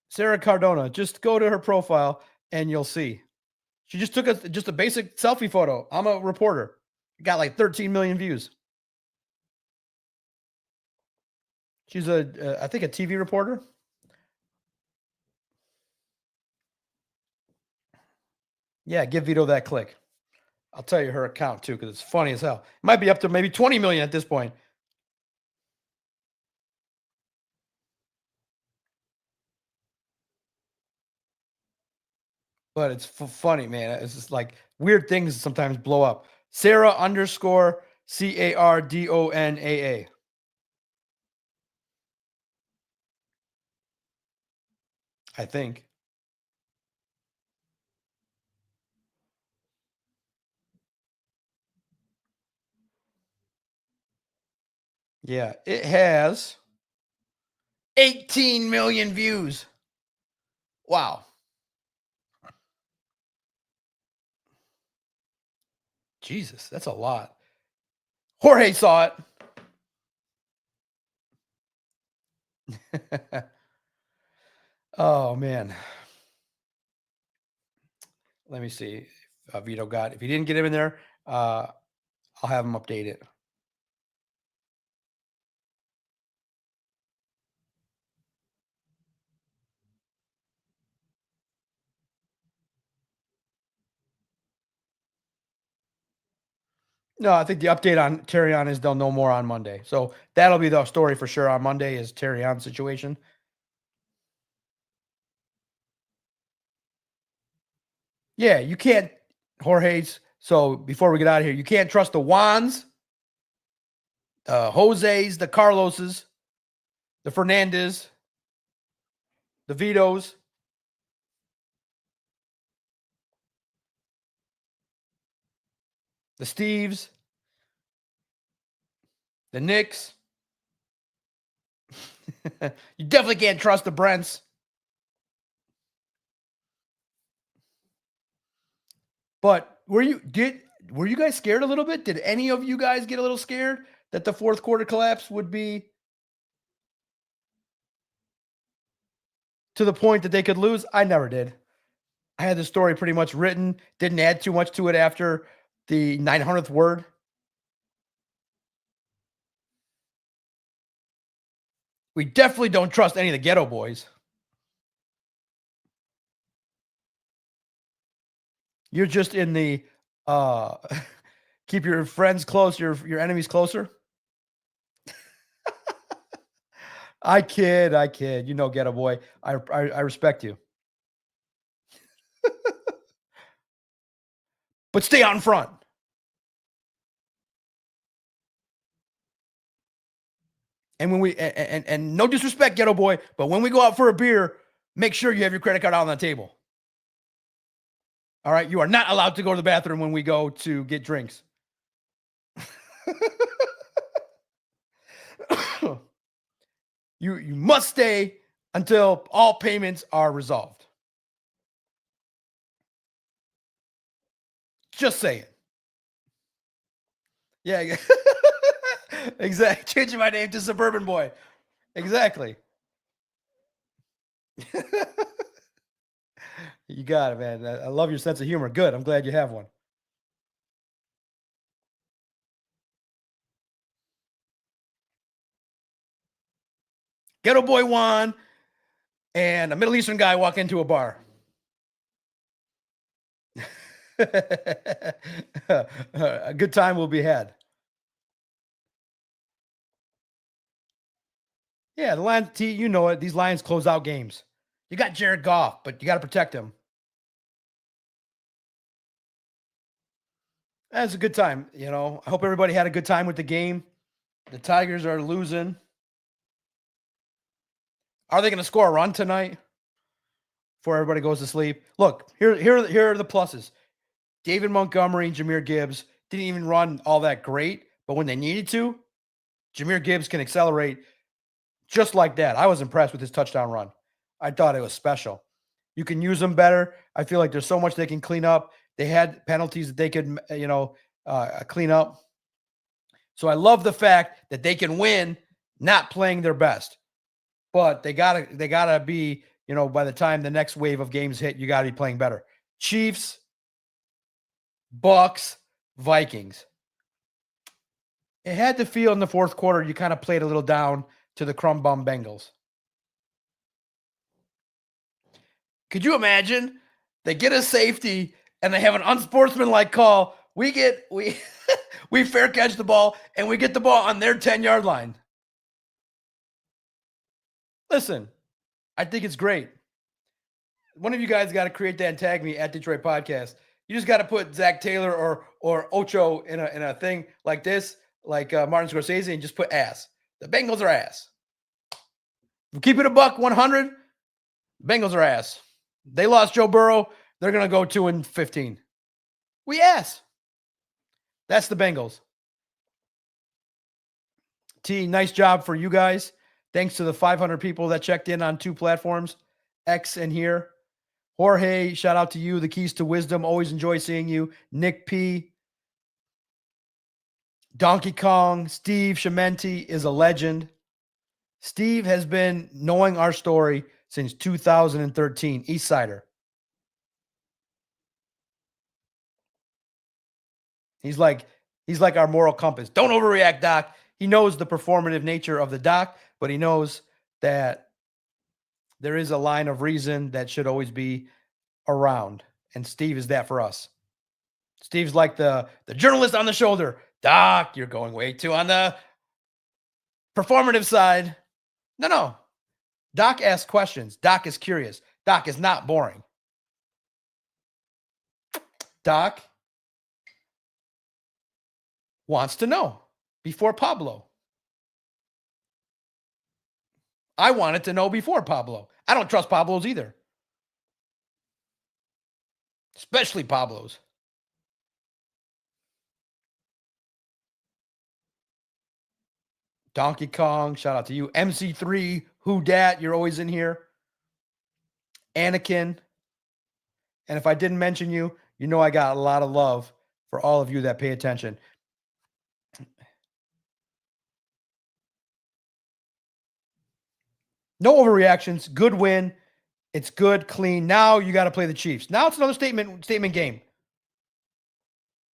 Sarah Cardona, just go to her profile and you'll see. She just took a basic selfie photo. I'm a reporter. Got like 13 million views. She's I think a TV reporter. Yeah, give Vito that click. I'll tell you her account too, because it's funny as hell. It might be up to maybe 20 million at this point. But it's funny, man. It's just like weird things sometimes blow up. Sarah _ Cardonaa. I think. Yeah, it has 18 million views. Wow. Jesus, that's a lot. Jorge saw it. Oh, man. Let me see if Vito got. If he didn't get him in there, I'll have him update it. No, I think the update on Terrion is they'll know more on Monday. So that'll be the story for sure on Monday is Terrion's situation. Yeah, you can't, Jorge's. So before we get out of here, you can't trust the Juans, the Jose's, the Carloses, the Fernandez, the Vitos. The Steves, the Knicks. You definitely can't trust the Brents. But were you guys scared a little bit? Did any of you guys get a little scared that the fourth quarter collapse would be to the point that they could lose? I never did. I had the story pretty much written, didn't add too much to it after the 900th word. We definitely don't trust any of the ghetto boys. You're just in the keep your friends close, your enemies closer. I kid. You know, ghetto boy. I respect you. But stay out in front. And when we and no disrespect, ghetto boy, but when we go out for a beer, make sure you have your credit card out on the table. All right, you are not allowed to go to the bathroom when we go to get drinks. You must stay until all payments are resolved. Just saying. Yeah. Exactly. Changing my name to Suburban Boy. Exactly. You got it, man. I love your sense of humor. Good. I'm glad you have one. Ghetto boy won, and a Middle Eastern guy walk into a bar. A good time will be had. Yeah, the Lions, you know it. These Lions close out games. You got Jared Goff, but you got to protect him. That's a good time. You know, I hope everybody had a good time with the game. The Tigers are losing. Are they going to score a run tonight before everybody goes to sleep? Look, here are the pluses. David Montgomery and Jahmyr Gibbs didn't even run all that great, but when they needed to, Jahmyr Gibbs can accelerate just like that. I was impressed with his touchdown run. I thought it was special. You can use them better. I feel like there's so much they can clean up. They had penalties that they could, clean up. So I love the fact that they can win not playing their best. But they gotta be, by the time the next wave of games hit, you gotta be playing better. Chiefs, Bucks, Vikings. It had to feel in the fourth quarter you kind of played a little down to the crumb bum Bengals. Could you imagine? They get a safety and they have an unsportsmanlike call. We we fair catch the ball and we get the ball on their 10-yard line. Listen, I think it's great. One of you guys got to create that and tag me at Detroit Podcast. You just got to put Zach Taylor or Ocho in a thing like this, like Martin Scorsese, and just put ass. The Bengals are ass. Keep it a buck 100. Bengals are ass. They lost Joe Burrow. They're going to go 2-15. We ass. That's the Bengals. T, nice job for you guys. Thanks to the 500 people that checked in on 2 platforms, X and here. Jorge, shout out to you. The keys to wisdom. Always enjoy seeing you. Nick P. Donkey Kong. Steve Chimenti is a legend. Steve has been knowing our story since 2013. Eastsider. He's like our moral compass. Don't overreact, Doc. He knows the performative nature of the Doc, but he knows that there is a line of reason that should always be around. And Steve is that for us. Steve's like the journalist on the shoulder. Doc, you're going way too on the performative side. No. Doc asks questions. Doc is curious. Doc is not boring. Doc wants to know before Pablo. I wanted to know before Pablo. I don't trust Pablo's either. Especially Pablo's. Donkey Kong, shout out to you. MC3, Who Dat, you're always in here. Anakin. And if I didn't mention you, you know I got a lot of love for all of you that pay attention. No overreactions. Good win. It's good, clean. Now you got to play the Chiefs. Now it's another statement game.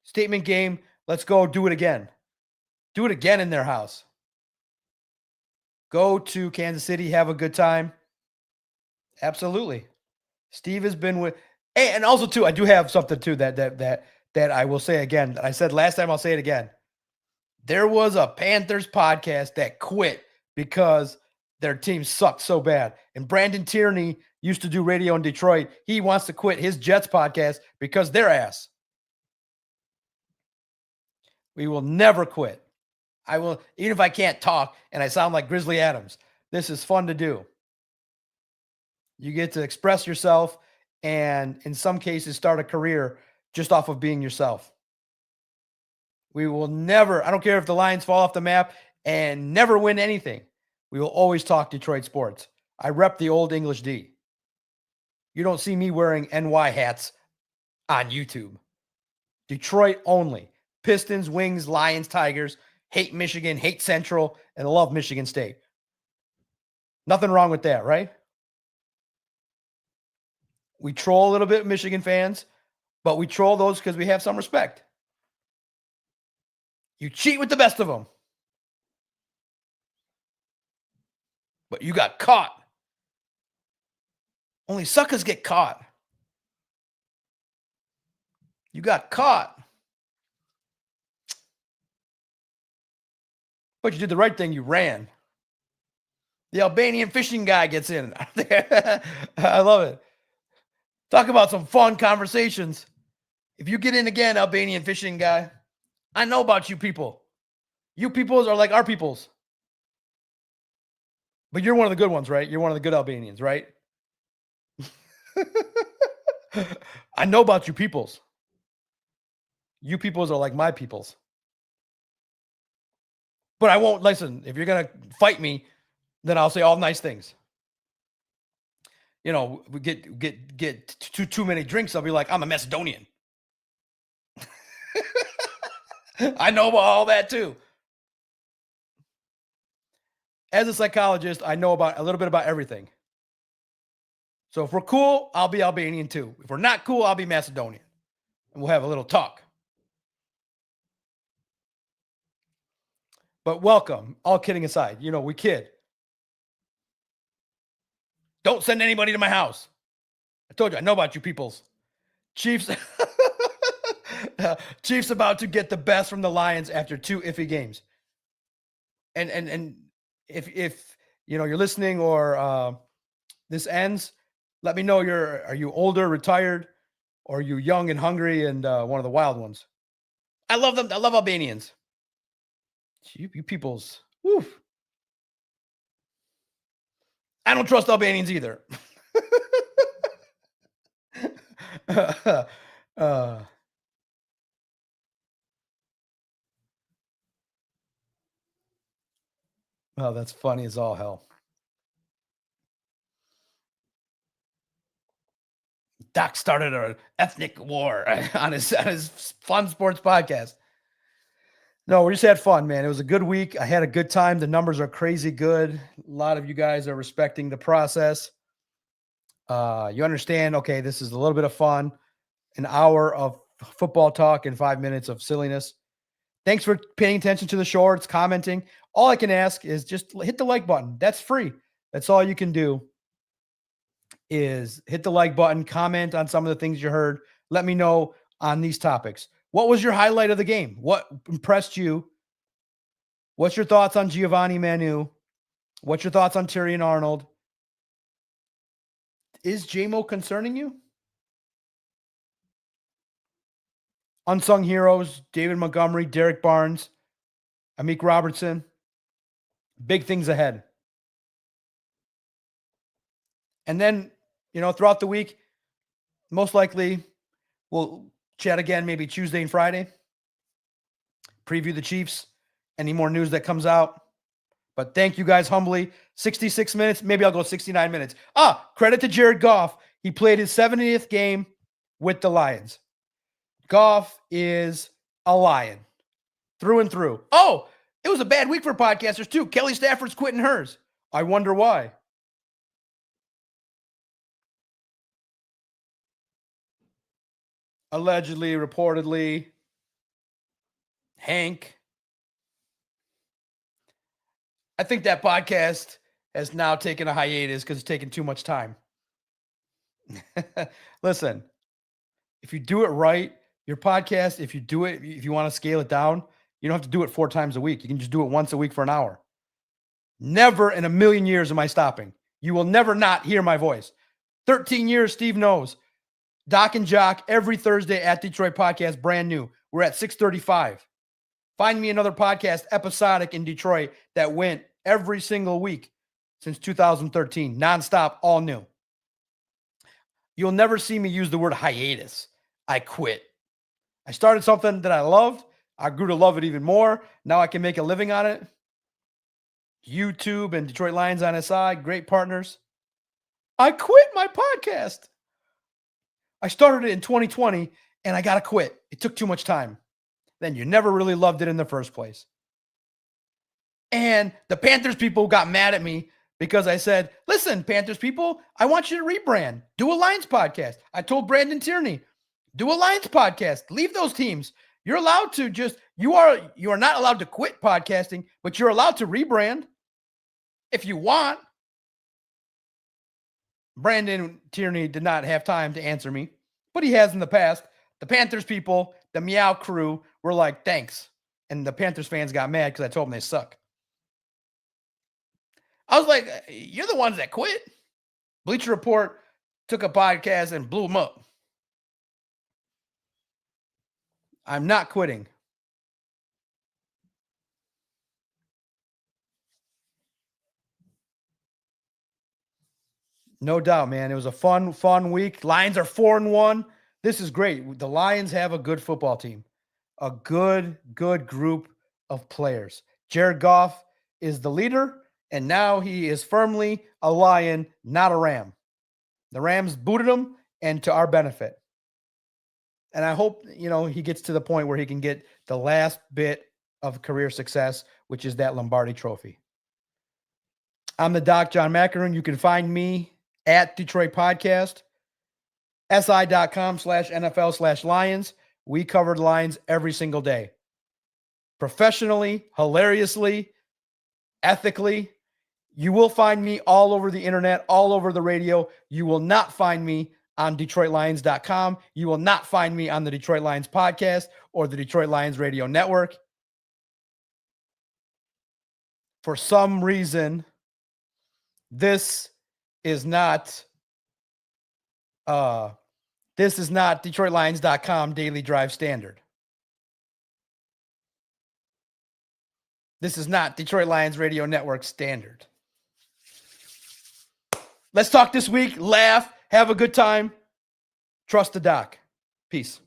Statement game. Let's go do it again. Do it again in their house. Go to Kansas City, have a good time. Absolutely. Steve has been with, and also too, I do have something too that I will say again. I said last time, I'll say it again. There was a Panthers podcast that quit because their team sucked so bad. And Brandon Tierney used to do radio in Detroit. He wants to quit his Jets podcast because their ass. We will never quit. I will, even if I can't talk and I sound like Grizzly Adams. This is fun to do. You get to express yourself and in some cases start a career just off of being yourself. We will never, I don't care if the Lions fall off the map and never win anything. We will always talk Detroit sports. I rep the old English D. You don't see me wearing NY hats on YouTube. Detroit only. Pistons, Wings, Lions, Tigers. Hate Michigan, hate Central, and love Michigan State. Nothing wrong with that, right? We troll a little bit, Michigan fans, but we troll those because we have some respect. You cheat with the best of them. But you got caught. Only suckers get caught. You got caught. But you did the right thing. You ran. The Albanian fishing guy gets in. I love it. Talk about some fun conversations. If you get in again, Albanian fishing guy, I know about you people. You peoples are like our peoples. But you're one of the good ones, right? You're one of the good Albanians, right? I know about you peoples. You peoples are like my peoples. But I won't listen. If you're going to fight me, then I'll say all nice things. You know, we get too many drinks. I'll be like, I'm a Macedonian. I know about all that too. As a psychologist, I know about a little bit about everything. So if we're cool, I'll be Albanian too. If we're not cool, I'll be Macedonian. And we'll have a little talk. But welcome, all kidding aside. You know, we kid. Don't send anybody to my house. I told you, I know about you peoples. Chiefs. Chiefs about to get the best from the Lions after 2 iffy games. And if you know you're listening or this ends, let me know are you older, retired, or are you young and hungry and one of the wild ones? I love them. I love Albanians. You peoples. Woo. I don't trust Albanians either. Oh, that's funny as all hell. Doc started an ethnic war on his fun sports podcast. No, we just had fun, man. It was a good week. I had a good time. The numbers are crazy good. A lot of you guys are respecting the process. You understand, okay, this is a little bit of fun. An hour of football talk and 5 minutes of silliness. Thanks for paying attention to the shorts, commenting. All I can ask is just hit the like button. That's free. That's all you can do is hit the like button, comment on some of the things you heard. Let me know on these topics. What was your highlight of the game? What impressed you? What's your thoughts on Giovanni Manu? What's your thoughts on Terrion Arnold? Is JMO concerning you? Unsung heroes, David Montgomery, Derek Barnes, Amik Robertson. Big things ahead. And then, throughout the week, most likely we'll chat again maybe Tuesday and Friday. Preview the Chiefs. Any more news that comes out. But thank you guys humbly. 66 minutes. Maybe I'll go 69 minutes. Credit to Jared Goff. He played his 70th game with the Lions. Goff is a Lion through and through. Oh, it was a bad week for podcasters too. Kelly Stafford's quitting hers. I wonder why. Allegedly, reportedly, Hank. I think that podcast has now taken a hiatus because it's taking too much time. Listen, if you do it right, your podcast, if you want to scale it down, you don't have to do it 4 times a week. You can just do it once a week for an hour. Never in a million years am I stopping. You will never not hear my voice. 13 years, Steve knows. Doc and Jock every Thursday at Detroit Podcast, brand new. We're at 635. Find me another podcast, episodic in Detroit, that went every single week since 2013. Nonstop, all new. You'll never see me use the word hiatus. I quit. I started something that I loved. I grew to love it even more. Now I can make a living on it. YouTube and Detroit Lions on SI, great partners. I quit my podcast. I started it in 2020 and I got to quit. It took too much time. Then you never really loved it in the first place. And the Panthers people got mad at me because I said, listen, Panthers people, I want you to rebrand. Do a Lions podcast. I told Brandon Tierney, do a Lions podcast. Leave those teams. You're allowed to you are not allowed to quit podcasting, but you're allowed to rebrand if you want. Brandon Tierney did not have time to answer me, but he has in the past. The Panthers people, the Meow crew, were like, thanks. And the Panthers fans got mad because I told them they suck. I was like, you're the ones that quit. Bleacher Report took a podcast and blew them up. I'm not quitting. No doubt, man. It was a fun week. Lions are 4-1. This is great. The Lions have a good football team, a good group of players. Jared Goff is the leader, and now he is firmly a Lion, not a Ram. The Rams booted him, and to our benefit. And I hope, he gets to the point where he can get the last bit of career success, which is that Lombardi trophy. I'm the Doc, John Macaroon. You can find me at Detroit Podcast, si.com/NFL/Lions. We covered Lions every single day. Professionally, hilariously, ethically. You will find me all over the internet, all over the radio. You will not find me on DetroitLions.com. You will not find me on the Detroit Lions podcast or the Detroit Lions radio network. For some reason, this is not DetroitLions.com daily drive standard. This is not Detroit Lions radio network standard. Let's talk this week, laugh, have a good time. Trust the Doc. Peace.